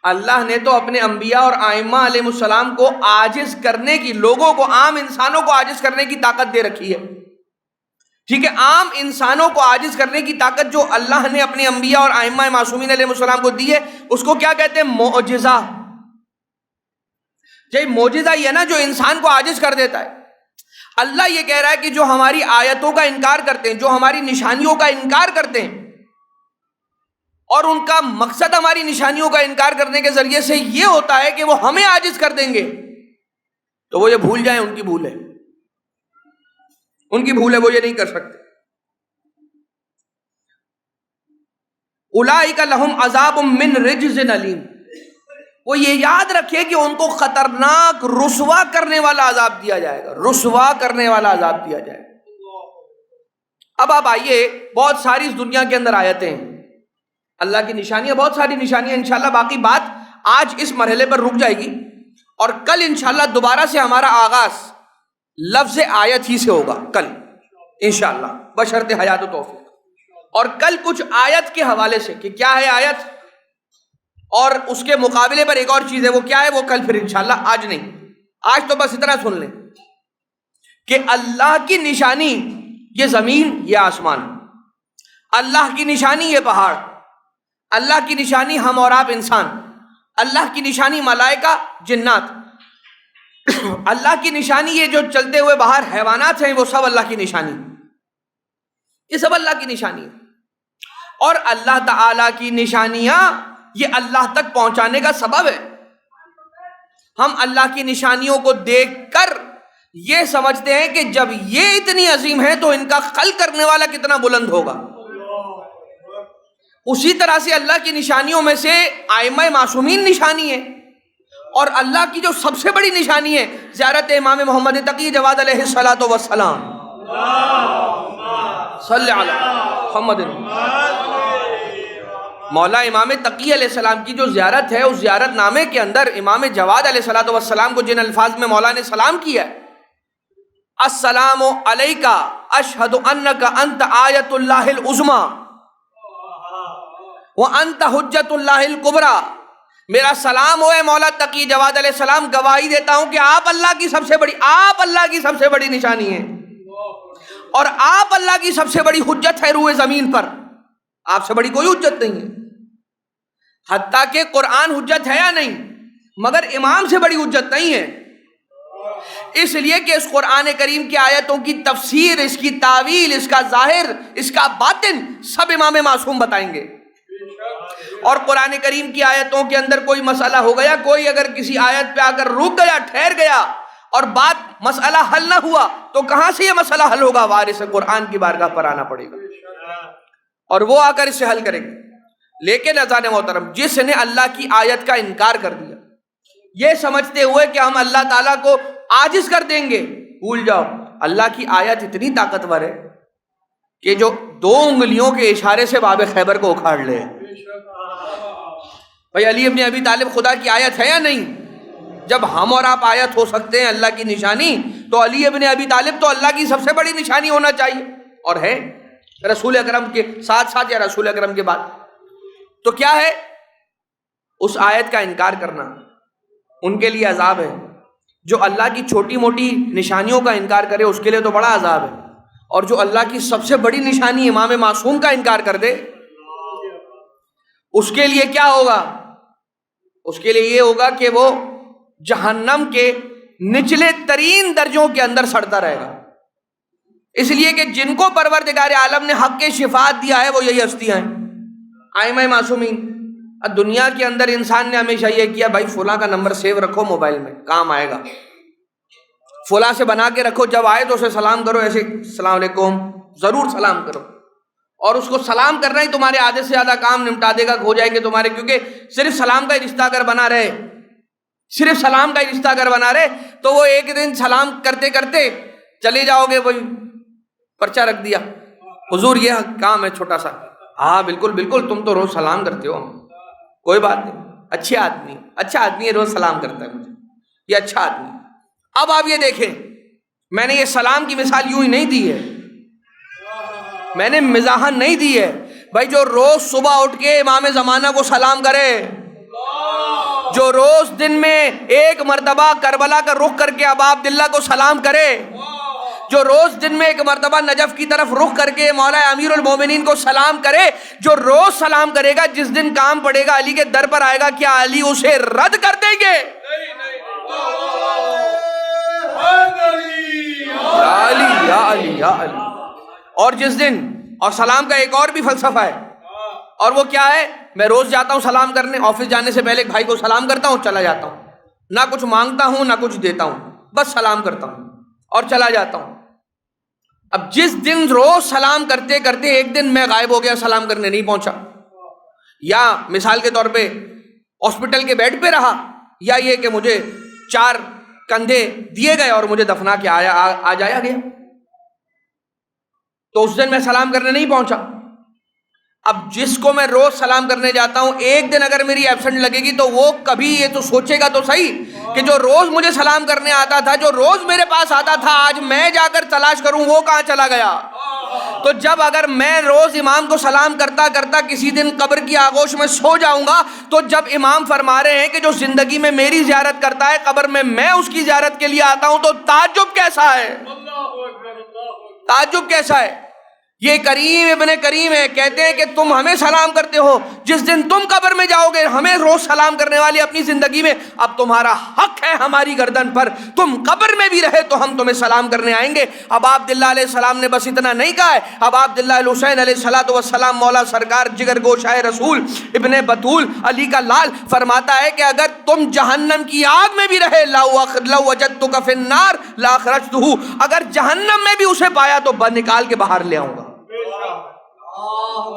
اللہ نے تو اپنے انبیاء اور ائمہ علیہ السلام کو عاجز کرنے کی، لوگوں کو، عام انسانوں کو عاجز کرنے کی طاقت دے رکھی ہے، ٹھیک ہے؟ عام انسانوں کو عاجز کرنے کی طاقت جو اللہ نے اپنے انبیاء اور ائمہ معصومین علیہ السلام کو دی ہے، اس کو کیا کہتے ہیں؟ معجزہ۔ جی معجزہ یہ ہے نا جو انسان کو عاجز کر دیتا ہے۔ اللہ یہ کہہ رہا ہے کہ جو ہماری آیتوں کا انکار کرتے ہیں، جو ہماری نشانیوں کا انکار کرتے ہیں، اور ان کا مقصد ہماری نشانیوں کا انکار کرنے کے ذریعے سے یہ ہوتا ہے کہ وہ ہمیں عاجز کر دیں گے، تو وہ یہ بھول جائیں، ان کی بھول ہے، ان کی بھول ہے، وہ یہ نہیں کر سکتے۔ اولئک لہم عذاب من رجز علیم، وہ یہ یاد رکھے کہ ان کو خطرناک رسوا کرنے والا عذاب دیا جائے گا، رسوا کرنے والا عذاب دیا جائے گا۔ اب آپ آئیے، بہت ساری اس دنیا کے اندر آیتیں ہیں، اللہ کی نشانیاں، بہت ساری نشانیاں، انشاءاللہ باقی بات آج اس مرحلے پر رک جائے گی، اور کل انشاءاللہ دوبارہ سے ہمارا آغاز لفظ آیت ہی سے ہوگا کل انشاءاللہ بشرط حیات و توفیق۔ اور کل کچھ آیت کے حوالے سے کہ کیا ہے آیت، اور اس کے مقابلے پر ایک اور چیز ہے، وہ کیا ہے، وہ کل پھر انشاءاللہ، آج نہیں، آج تو بس اتنا سن لیں کہ اللہ کی نشانی یہ زمین، یہ آسمان، اللہ کی نشانی یہ پہاڑ، اللہ کی نشانی ہم اور آپ انسان، اللہ کی نشانی ملائکہ جنات، اللہ کی نشانی یہ جو چلتے ہوئے باہر حیوانات ہیں، وہ سب اللہ کی نشانی، یہ سب اللہ کی نشانی ہے۔ اور اللہ تعالی کی نشانیاں یہ اللہ تک پہنچانے کا سبب ہے۔ ہم اللہ کی نشانیوں کو دیکھ کر یہ سمجھتے ہیں کہ جب یہ اتنی عظیم ہے تو ان کا خلق کرنے والا کتنا بلند ہوگا۔ اسی طرح سے اللہ کی نشانیوں میں سے ائمہ معصومین نشانی ہے، اور اللہ کی جو سب سے بڑی نشانی ہے زیارت امام محمد تقی جواد علیہ الصلوۃ والسلام، صلی علی محمد۔ مولا امام تقی علیہ السلام کی جو زیارت ہے، اس زیارت نامے کے اندر امام جواد علیہ الصلوۃ والسلام کو جن الفاظ میں مولا نے سلام کیا ہے، السلام علیکہ اشہد انک انت آیت اللہ العظمی وانت حجت اللہ الکبریٰ، میرا سلام ہوئے مولا تقی جواد علیہ السلام، گواہی دیتا ہوں کہ آپ اللہ کی سب سے بڑی، آپ اللہ کی سب سے بڑی نشانی ہے، اور آپ اللہ کی سب سے بڑی حجت ہے روئے زمین پر، آپ سے بڑی کوئی حجت نہیں ہے، حتیٰ کہ قرآن حجت ہے یا نہیں، مگر امام سے بڑی حجت نہیں ہے، اس لیے کہ اس قرآن کریم کی آیتوں کی تفسیر، اس کی تاویل، اس کا ظاہر، اس کا باطن سب امام معصوم بتائیں گے۔ اور قرآن کریم کی آیتوں کے اندر کوئی مسئلہ ہو گیا، کوئی اگر کسی آیت پہ آ کر رک گیا، ٹھہر گیا، اور بات مسئلہ حل نہ ہوا، تو کہاں سے یہ مسئلہ حل ہوگا؟ وارث قرآن کی بارگاہ پر آنا پڑے گا، اور وہ آ کر اسے حل کریں گے۔ لیکن عزیزان محترم، جس نے اللہ کی آیت کا انکار کر دیا یہ سمجھتے ہوئے کہ ہم اللہ تعالیٰ کو عاجز کر دیں گے، بھول جاؤ، اللہ کی آیت اتنی طاقتور ہے کہ جو 2 انگلیوں کے اشارے سے باب خیبر کو اکھاڑ لے۔ بھائی علی ابن ابی طالب خدا کی آیت ہے یا نہیں؟ جب ہم اور آپ آیت ہو سکتے ہیں اللہ کی نشانی، تو علی ابن ابی طالب تو اللہ کی سب سے بڑی نشانی ہونا چاہیے، اور ہے رسول اکرم کے ساتھ ساتھ یا رسول اکرم کے بعد۔ تو کیا ہے؟ اس آیت کا انکار کرنا ان کے لیے عذاب ہے۔ جو اللہ کی چھوٹی موٹی نشانیوں کا انکار کرے اس کے لیے تو بڑا عذاب ہے، اور جو اللہ کی سب سے بڑی نشانی امام معصوم کا انکار کر دے اس کے لیے کیا ہوگا؟ اس کے لیے یہ ہوگا کہ وہ جہنم کے نچلے ترین درجوں کے اندر سڑتا رہے گا۔ اس لیے کہ جن کو پروردگار عالم نے حق کے شفاعت دیا ہے وہ یہی ہستیاں ہیں، ائمہ معصومین۔ دنیا کے اندر انسان نے ہمیشہ یہ کیا، بھائی فلاں کا نمبر سیو رکھو موبائل میں، کام آئے گا، فلاں سے بنا کے رکھو، جب آئے تو اسے سلام کرو، ایسے السلام علیکم ضرور سلام کرو، اور اس کو سلام کرنا ہی تمہارے آدھے سے زیادہ کام نمٹا دے گا، ہو جائے گے تمہارے، کیونکہ صرف سلام کا ہی رشتہ اگر بنا رہے، صرف سلام کا ہی رشتہ اگر بنا رہے تو وہ ایک دن سلام کرتے کرتے چلے جاؤ گے، وہی پرچہ رکھ دیا، حضور یہ کام ہے چھوٹا سا، ہاں بالکل بالکل، تم تو روز سلام کرتے ہو، کوئی بات نہیں، اچھا آدمی ہے، روز سلام کرتا ہے مجھے، یہ اچھا آدمی۔ اب آپ یہ دیکھیں، میں نے یہ سلام کی مثال یوں ہی نہیں دی ہے، میں نے مزاحن نہیں دی ہے، بھائی جو روز صبح اٹھ کے امام زمانہ کو سلام کرے، جو روز دن میں ایک مرتبہ کربلا کا رخ کر کے ابا عبداللہ کو سلام کرے، جو روز دن میں ایک مرتبہ نجف کی طرف رخ کر کے مولا امیر المومنین کو سلام کرے، جو روز سلام کرے گا، جس دن کام پڑے گا علی کے در پر آئے گا، کیا علی اسے رد کر دیں گے؟ یا علی یا علی یا علی۔ اور جس دن، اور سلام کا ایک اور بھی فلسفہ ہے، اور وہ کیا ہے؟ میں روز جاتا ہوں سلام کرنے، آفس جانے سے پہلے ایک بھائی کو سلام کرتا ہوں، چلا جاتا ہوں، نہ کچھ مانگتا ہوں نہ کچھ دیتا ہوں، بس سلام کرتا ہوں اور چلا جاتا ہوں۔ اب جس دن روز سلام کرتے کرتے ایک دن میں غائب ہو گیا، سلام کرنے نہیں پہنچا، یا مثال کے طور پہ ہاسپٹل کے بیڈ پہ رہا، یا یہ کہ مجھے 4 کندھے دیے گئے اور مجھے دفنا کے آ جایا گیا؟ تو اس دن میں سلام کرنے نہیں پہنچا۔ اب جس کو میں روز سلام کرنے جاتا ہوں، ایک دن اگر میری ایبسنٹ لگے گی تو وہ کبھی یہ تو سوچے گا تو صحیح کہ جو روز مجھے سلام کرنے آتا تھا، جو روز میرے پاس آتا تھا، آج میں جا کر تلاش کروں وہ کہاں چلا گیا۔ تو جب اگر میں روز امام کو سلام کرتا کرتا کسی دن قبر کی آغوش میں سو جاؤں گا، تو جب امام فرما رہے ہیں کہ جو زندگی میں میری زیارت کرتا ہے، قبر میں اس کی زیارت کے لیے آتا ہوں، تو تعجب کیسا ہے، تعجب کیسا ہے۔ یہ کریم ابن کریم ہے، کہتے ہیں کہ تم ہمیں سلام کرتے ہو، جس دن تم قبر میں جاؤ گے ہمیں روز سلام کرنے والی اپنی زندگی میں، اب تمہارا حق ہے ہماری گردن پر، تم قبر میں بھی رہے تو ہم تمہیں سلام کرنے آئیں گے۔ اب عبداللہ علیہ السلام نے بس اتنا نہیں کہا ہے، اب عبداللہ الحسین علیہ السلام مولا سرکار جگر گوشائے رسول ابن بطول علی کا لال فرماتا ہے کہ اگر تم جہنم کی آگ میں بھی رہے، لو وجدتک فی النار لاخرجتہ، اگر جہنم میں بھی اسے پایا تو نکال کے باہر لے آؤں گا۔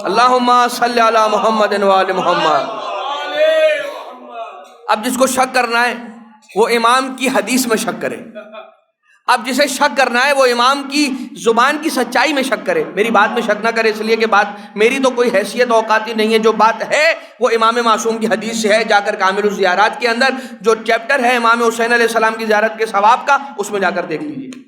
اللہم صلی علی محمد وآل محمد۔ اب جس کو شک کرنا ہے وہ امام کی حدیث میں شک کرے، اب جسے شک کرنا ہے وہ امام کی زبان کی سچائی میں شک کرے، میری بات میں شک نہ کرے، اس لیے کہ بات میری تو کوئی حیثیت اوقاتی نہیں ہے، جو بات ہے وہ امام معصوم کی حدیث سے ہے۔ جا کر کامل الزیارات کے اندر جو چیپٹر ہے امام حسین علیہ السلام کی زیارت کے ثواب کا، اس میں جا کر دیکھ لیجیے۔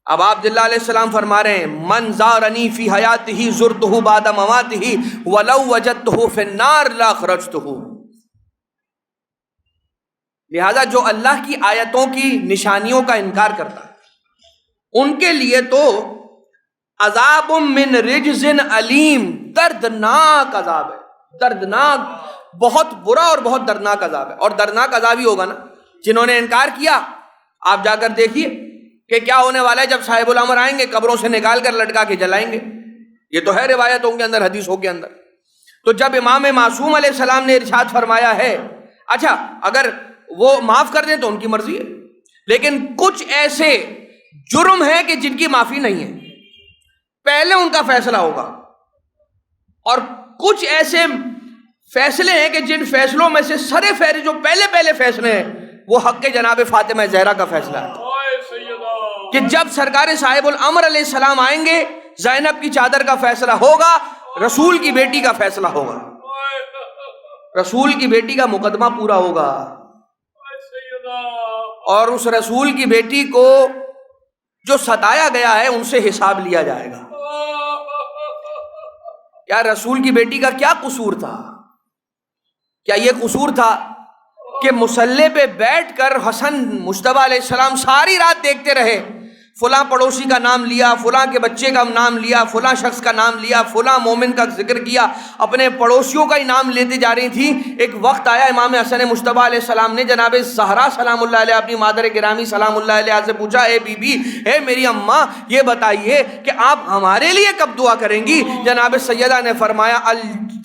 اب عبداللہ علیہ السلام فرما رہے ہیں من زارنی فی حیاتہ زرتہ بعد مماتہ ولو وجدتہ فی النار لاخرجتہ۔ لہذا جو اللہ کی آیتوں کی نشانیوں کا انکار کرتا ہے ان کے لیے تو عذاب من رجز علیم، دردناک عذاب ہے، دردناک، بہت برا اور بہت دردناک عذاب ہے۔ اور دردناک عذاب ہی ہوگا نا، جنہوں نے انکار کیا آپ جا کر دیکھیے کہ کیا ہونے والا ہے جب صاحب الامر آئیں گے، قبروں سے نکال کر لٹکا کے جلائیں گے۔ یہ تو ہے روایتوں کے اندر، حدیثوں کے اندر۔ تو جب امام معصوم علیہ السلام نے ارشاد فرمایا ہے، اچھا اگر وہ معاف کر دیں تو ان کی مرضی ہے، لیکن کچھ ایسے جرم ہیں کہ جن کی معافی نہیں ہے، پہلے ان کا فیصلہ ہوگا، اور کچھ ایسے فیصلے ہیں کہ جن فیصلوں میں سے سرے فہرست جو پہلے فیصلے ہیں وہ حق جناب فاطمہ زہرا کا فیصلہ ہے کہ جب سرکار صاحب الامر علیہ السلام آئیں گے زینب کی چادر کا فیصلہ ہوگا، رسول کی بیٹی کا فیصلہ ہوگا، رسول کی بیٹی کا مقدمہ پورا ہوگا، اور اس رسول کی بیٹی کو جو ستایا گیا ہے ان سے حساب لیا جائے گا۔ کیا رسول کی بیٹی کا کیا قصور تھا؟ کیا یہ قصور تھا کہ مصلی پہ بیٹھ کر حسن مجتبیٰ علیہ السلام ساری رات دیکھتے رہے، فلاں پڑوسی کا نام لیا، فلاں کے بچے کا نام لیا، فلاں شخص کا نام لیا، فلاں مومن کا ذکر کیا، اپنے پڑوسیوں کا ہی نام لیتے جا رہی تھی۔ ایک وقت آیا امام حسن مجتبیٰ علیہ السلام نے جناب زہرا سلام اللہ علیہ اپنی مادر گرامی سلام اللہ علیہ سے پوچھا، اے بی بی، اے میری اماں، یہ بتائیے کہ آپ ہمارے لیے کب دعا کریں گی؟ جناب سیدہ نے فرمایا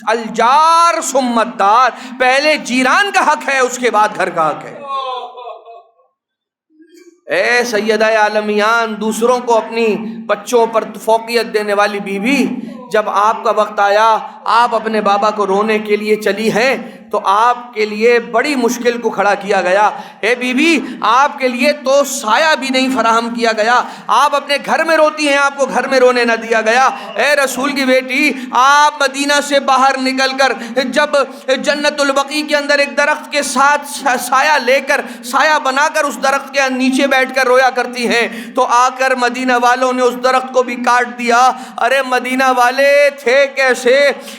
الجار ثم الدار، پہلے جیران کا حق ہے اس کے بعد گھر کا حق ہے۔ اے سیدہ عالمیان، دوسروں کو اپنی بچوں پر فوقیت دینے والی بیوی، جب آپ کا وقت آیا آپ اپنے بابا کو رونے کے لیے چلی ہیں تو آپ کے لیے بڑی مشکل کو کھڑا کیا گیا۔ اے بی بی، آپ کے لیے تو سایہ بھی نہیں فراہم کیا گیا، آپ اپنے گھر میں روتی ہیں، آپ کو گھر میں رونے نہ دیا گیا۔ اے رسول کی بیٹی، آپ مدینہ سے باہر نکل کر جب جنت البقیع کے اندر ایک درخت کے ساتھ سایہ لے کر، سایہ بنا کر اس درخت کے نیچے بیٹھ کر رویا کرتی ہیں، تو آ کر مدینہ والوں نے اس درخت کو بھی کاٹ دیا۔ ارے مدینہ والے تھے کیسے؟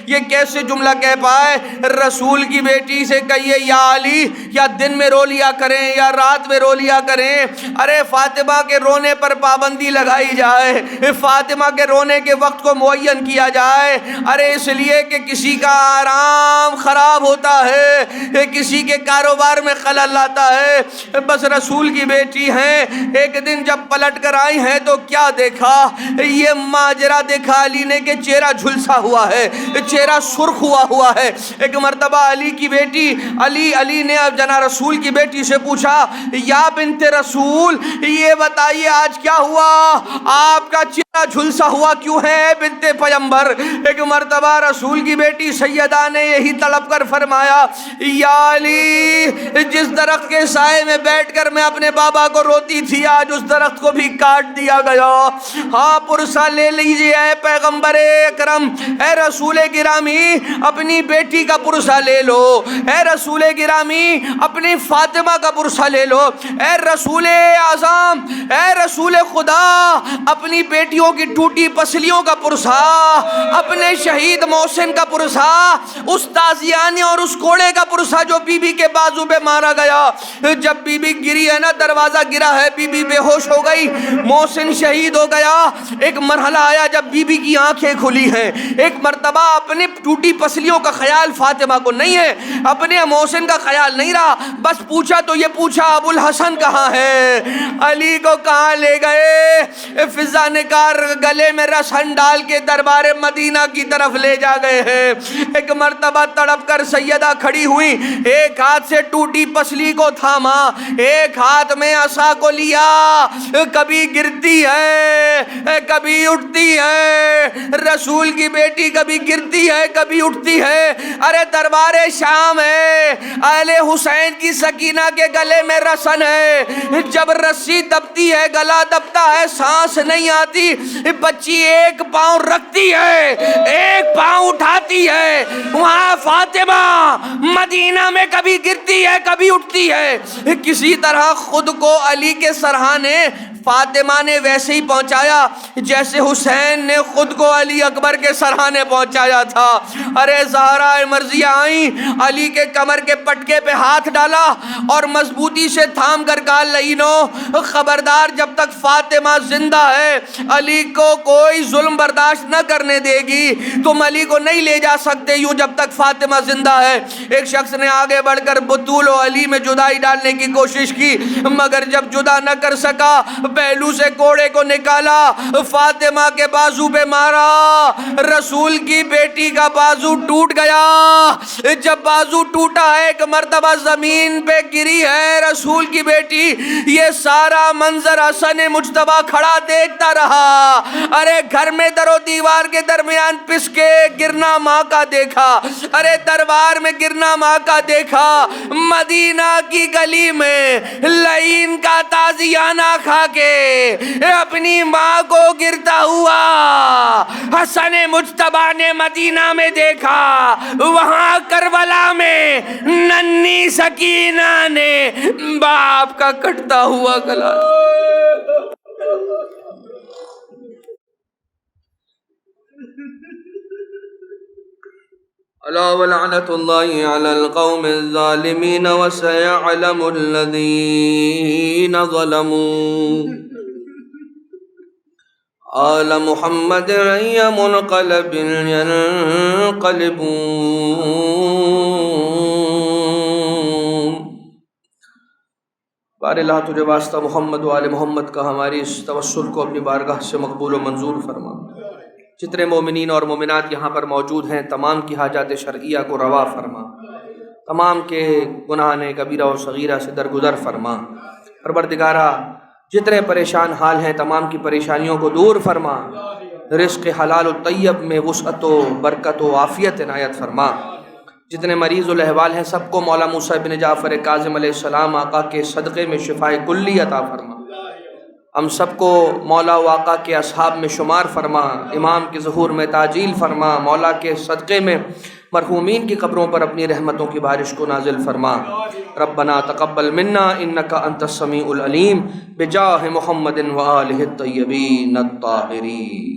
یہ کیسے جملہ کہہ پائے؟ رسول کی بیٹی سے کہیے یا علی، یا دن میں رو لیا کریں یا رات میں رو لیا کریں۔ ارے فاطمہ کے رونے پر پابندی لگائی جائے، فاطمہ کے رونے کے وقت کو معین کیا جائے۔ ارے اس لیے کہ کسی کا آرام خراب ہوتا ہے، کسی کے کاروبار میں خلل آتا ہے۔ بس رسول کی بیٹی ہیں، ایک دن جب پلٹ کر آئی ہیں تو کیا دیکھا؟ یہ ماجرا دیکھا علی نے کہ چہرہ جھلسا ہوا ہے، چہرہ سرخ ہوا ہے۔ ایک مرتبہ علی کی بیٹی علی نے جناب رسول کی بیٹی سے پوچھا، یا بنت رسول، یہ بتائیے آج کیا ہوا؟ آپ کا جھلسا ہوا کیوں ہے بنت پیغمبر؟ ایک مرتبہ رسول کی بیٹی سیدہ نے یہی طلب کر فرمایا یا علی جس درخت کے سائے میں بیٹھ کر میں اپنے بابا کو روتی تھی آج اس درخت کو بھی کاٹ دیا گیا، ہاں پرسہ لے لیجئے اے پیغمبر اکرم، اے رسول گرامی اپنی بیٹی کا پرسہ لے لو، اے رسول گرامی اپنی فاطمہ کا پرسہ لے لو، اے رسول اعظم، اے رسول خدا اپنی بیٹیوں کی ٹوٹی پسلیوں کا پرسہ، اپنے شہید محسن کا پرسہ، اس تازیانے اور اس کوڑے کا پرسہ جو بی بی کے بازو پہ مارا گیا۔ جب بی بی گری ہے نا، دروازہ گرا ہے، بی بی بے ہوش ہو گئی، محسن شہید ہو گیا۔ ایک مرحلہ آیا جب بی بی کی آنکھیں کھلی ہیں، ایک مرتبہ اپنے ٹوٹی پسلیوں کا خیال فاطمہ کو نہیں ہے، اپنے محسن کا خیال نہیں رہا، بس پوچھا تو یہ پوچھا ابو الحسن کہاں ہے، علی کو کہاں لے گئے؟ فضا نکار گلے میں رسن ڈال کے دربار مدینہ کی طرف لے جا گئے ہیں۔ ایک مرتبہ تڑپ کر سیدہ کھڑی ہوئی، ایک ہاتھ سے ٹوٹی پسلی کو تھاما، ایک ہاتھ میں عصا کو لیا، کبھی گرتی ہے کبھی اٹھتی ہے، رسول کی بیٹی کبھی گرتی ہے کبھی اٹھتی ہے۔ ارے دربار شام ہے، اہل حسین کی سکینہ کے گلے میں رسن ہے، جب رسی دبتی ہے گلا دبتا ہے، سانس نہیں آتی، بچی ایک پاؤں رکھتی ہے ایک پاؤں اٹھاتی ہے۔ وہاں فاطمہ مدینہ میں کبھی گرتی ہے کبھی اٹھتی ہے۔ کسی طرح خود کو علی کے سرہانے فاطمہ نے ویسے ہی پہنچایا جیسے حسین نے خود کو علی اکبر کے سرہانے پہنچایا تھا۔ ارے زہرا مرضیہ آئیں، علی کے کمر کے پٹکے پہ ہاتھ ڈالا اور مضبوطی سے تھام کر کہا لعینو خبردار جب تک فاطمہ زندہ ہے علی کو کوئی ظلم برداشت نہ کرنے دے گی، تم علی کو نہیں لے جا سکتے یوں جب تک فاطمہ زندہ ہے۔ ایک شخص نے آگے بڑھ کر بطول و علی میں جدائی ڈالنے کی کوشش کی، مگر جب جدا نہ کر سکا پہلو سے کوڑے کو نکالا، فاطمہ کے بازو پہ مارا، رسول کی بیٹی کا بازو ٹوٹ گیا۔ جب بازو ٹوٹا ہے ایک مرتبہ زمین پہ گری ہے رسول کی بیٹی، یہ سارا منظر حسن مجتبیٰ کھڑا دیکھتا رہا۔ ارے گھر میں در و دیوار کے درمیان پس کے گرنا ماں کا دیکھا، ارے دربار میں گرنا ماں کا دیکھا، مدینہ کی گلی میں لعین کا تازیانہ کھا کے اپنی ماں کو گرتا ہوا حسن مجتبیٰ نے مدینہ میں دیکھا، وہاں کربلا میں ننھی سکینہ نے باپ کا کٹتا ہوا گلا۔ الا ولعنت اللہ علی القوم الظالمین وسيعلم الذین ظلموا آل محمد ای منقلب ينقلبون۔ بار اللہ تجھے واسطہ محمد و آل محمد کا ہماری اس توسل کو اپنی بارگاہ سے مقبول و منظور فرما۔ جتنے مومنین اور مومنات یہاں پر موجود ہیں تمام کی حاجات شرعیہ کو روا فرما، تمام کے گناہ کبیرہ اور صغیرہ سے درگزر فرما۔ پروردگارہ جتنے پریشان حال ہیں تمام کی پریشانیوں کو دور فرما، رزق حلال و طیب میں وسعت و برکت و عافیت عنایت فرما۔ جتنے مریض الاحوال ہیں سب کو مولا موسیٰ بن جعفر کاظم علیہ السلام آقا کے صدقے میں شفائے کلی عطا فرما۔ ہم سب کو مولا و آقا کے اصحاب میں شمار فرما، امام کے ظہور میں تعجیل فرما، مولا کے صدقے میں مرحومین کی قبروں پر اپنی رحمتوں کی بارش کو نازل فرما۔ ربنا تقبل منا انک انت السمیع العلیم بجاہ محمد و آلہ الطیبین الطاہرین۔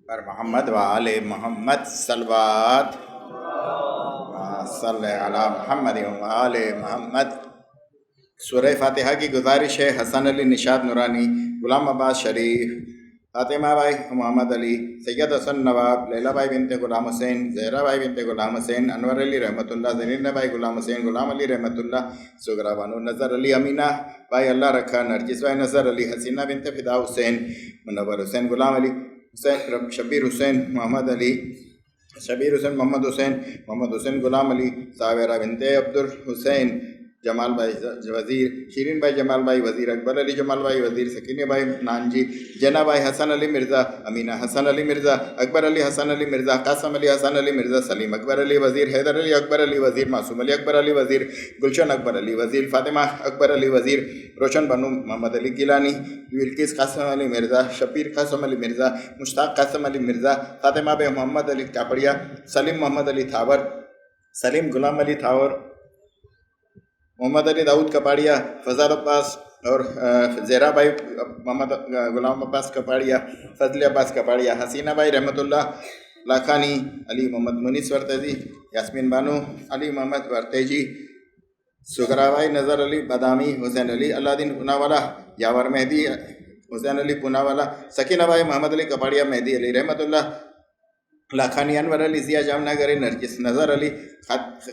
پر محمد و آل محمد صلوات صلی علی محمد و آل محمد۔ سورہ فاتحہ کی گزارش ہے حسن علی نشاد نورانی، غلام عباس شریف، فاطمہ بھائی محمد علی، سید حسن نواب، لیلا بھائی بنت غلام حسین، زہرا بھائی بنت غلام حسین، انور علی رحمۃ اللہ، زنینہ بھائی غلام حسین، غلام علی رحمۃ اللہ، سغرا بانو نظر علی، امینہ بھائی اللہ رکھا، نرجس بھائی نظر علی، حسینہ بنت فدا حسین، منور حسین، غلام علی حسین، شبیر حسین محمد علی، شبیر حسین محمد حسین، محمد حسین غلام علی، صابرہ بنت عبد الحسین، جمال بھائی وزیر، شیرین بھائی جمال بھائی وزیر، اکبر علی جمال بھائی وزیر، سکینہ بھائی نانجی، جنا بھائی حسن علی مرزا، امینہ حسن علی مرزا، اکبر علی حسن علی مرزا، قاسم علی حسن علی مرزا، سلیم اکبر علی وزیر، حیدر علی اکبر علی وزیر، معصوم علی اکبر علی وزیر، گلشن اکبر علی وزیر، فاطمہ اکبر علی وزیر، روشن بانو محمد علی گیلانی، بلقیس قاسم علی مرزا، شبیر قاسم علی مرزا، مشتاق قاسم علی مرزا، فاطمہ بے محمد علی کاپڑیا، سلیم محمد علی تھاور، سلیم غلام علی تھاور، محمد علی داؤد کپاڑیا، فضل عباس اور زہرا بھائی محمد غلام عباس کپاڑیا، فضل عباس کپاڑیا، حسینہ بھائی رحمۃ اللہ لاکھانی، علی محمد منیس ورتیجی، یاسمین بانو علی محمد ورتیجی، سغرا بھائی نظر علی بادامی، حسین علی اللہ دین پوناوالا، یاور مہدی حسین علی پوناوالا، سکینہ بھائی محمد علی کپاڑیا، مہدی علی رحمۃ اللہ لاکھانی، انور علی ضیاء جام نگری، نرجس نظر علی،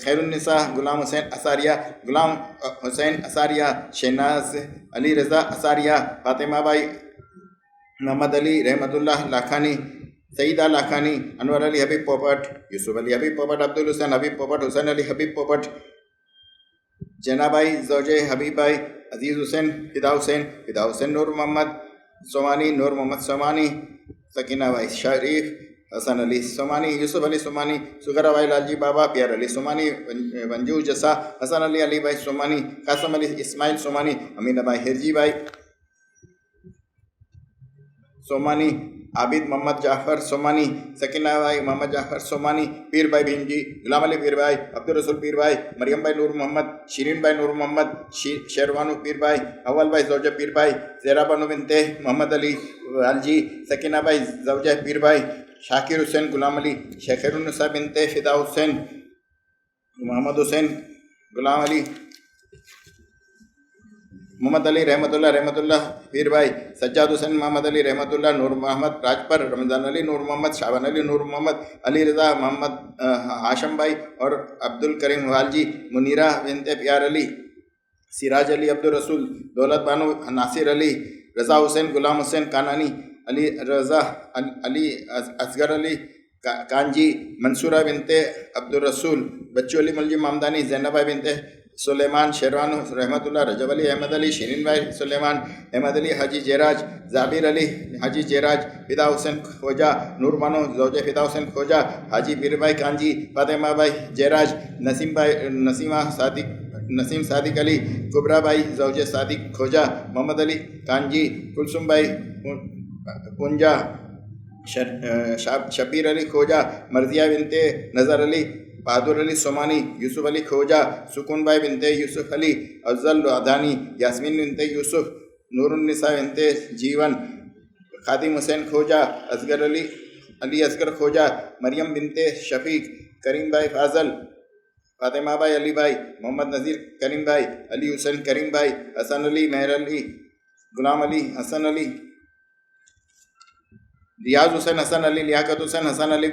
خیر النساء غلام حسین اساریہ، غلام حسین اساریہ، شہناز علی رضا اساریہ، فاطمہ بھائی محمد علی رحمۃ اللہ لاکھانی، سعیدہ لاکھانی، انور علی حبیب پوپٹ، یوسف علی حبیب پوپٹ، عبد الحسین حبیب پوپٹ، حسین علی حبیب پوپٹ، جنا بھائی زوجے حبیب بھائی، عزیز حسین فدا حسین، فدا حسین نور محمد سومانی، نور محمد سومانی، سکینہ بھائی شریف، حسن علی سومانی، یوسف علی سومانی، سغرا بھائی لالجی بابا، پیار علی سومانی، منجو جسا، حسن علی علی بھائی سومانی، قاسم علی اسماعیل سومانی، امینہ بھائی ہرجی بھائی سومانی، عابد محمد جعفر سومانی، سکینہ بھائی محمد جعفر سومانی، پیر بھائی بھینجی، غلام علی پیر بھائی، عبد الرسول پیر بھائی، مریم بھائی نور محمد، شیرین بھائی نور محمد، شیروانو پیر بھائی، اول بھائی زوجہ پیر بھائی، زہرا بانو بنت محمد علی والجی، سکینہ بھائی زوجہ پیر بھائی، شاکر حسین غلام علی، شیخر النساء بنت فدا حسین، محمد حسین غلام علی، محمد علی رحمۃ اللہ پیر بھائی، سجاد حسین محمد علی رحمۃ اللہ، نور محمد راجپر، رمضان علی نور محمد، شعبان علی نور محمد، علی رضا محمد ہاشم بھائی اور عبد الکریم والجی، منیرہ بنت پیار علی، سراج علی عبد الرسول، دولت بانو ناصر علی، رضا حسین غلام حسین کانانی، علی رضا علی اصغر علی کانجی، منصورہ بنت عبد الرسول، بچو علی ملجم مامدانی، زینب بھائی بنت سلیمان شیروان رحمۃ اللہ، رجب علی احمد علی، شیرین بھائی سلیمان، احمد علی حاجی جیراج، زابیر علی حاجی جیراج، فدا حسین کھوجا، نور بانو زوجہ فدا حسین کھوجا، حاجی پیر بھائی کانجی، فاطمہ بھائی جیراج، نسیم صادق علی، کبرا بھائی زوجہ صادق کھوجا، محمد علی کانجی، کلثوم بھائی پنجا، شبیر علی کھوجا، مرضیہ بنت نظر علی، بہادر علی سومانی، یوسف علی کھوجا، سکون بھائی بنت یوسف علی، افضل عدانی، یاسمین بنت یوسف، نور النساء بنت جیون، خادم حسین کھوجا، اصغر علی اصغر کھوجا، مریم بنت شفیق، کریم بھائی فاضل، فاطمہ بھائی علی بھائی، محمد نذیر کریم بھائی، علی حسین کریم بھائی، حسن علی مہر علی، غلام علی حسن علی، ریاض حسین حسن علی، لیاقت حسین حسن علی،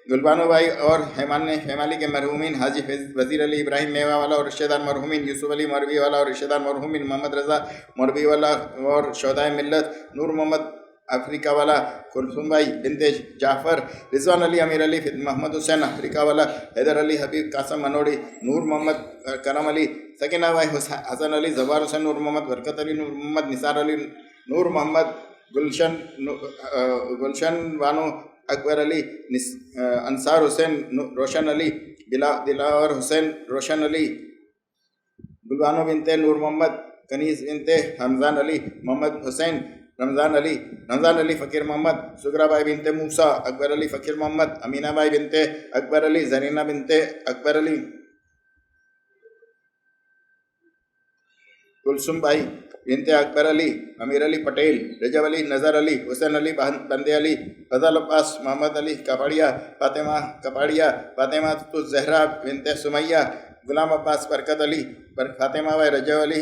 گلبانو بھائی اور ہیمالی کے مرحومین، حاجی وزیر علی ابراہیم میوہ والا اور رشتہ دار مرحومین، یوسف علی مروی والا اور رشتہ دار مرحومین، محمد رضا مروی والا اور شہدائے ملت، نور محمد افریقہ والا، کلثوم بھائی بنت جعفر، رضوان علی امیر علی، محمد حسین افریقہ والا، حیدر علی حبیب قاسم منوڑی، نور محمد کرم علی، سکینہ بھائی حسن علی، زوار حسین نور محمد، برکت علی نور محمد، نثار علی نور محمد، گلشن بانو اکبر علی، انصار حسین روشن علی، دلاور حسین روشن علی، گلبانو بنت نور محمد، کنیز بنت رمضان علی، محمد حسین رمضان علی فقیر محمد، سغرا بھائی بنت موسیٰ، اکبر علی فقیر محمد، امینہ بھائی بنت اکبر علی، زرینہ بنت اکبر علی، کلثوم بھائی بنت اکبر علی، امیر علی پٹیل، رجب علی نظر علی، حسین علی بندے علی، فضل عباس محمد علی کپاڑیا، فاطمہ کپاڑیا، فاطمہ زہرا بنت سمیہ، غلام عباس برکت علی، فاطمہ بھائی رجب علی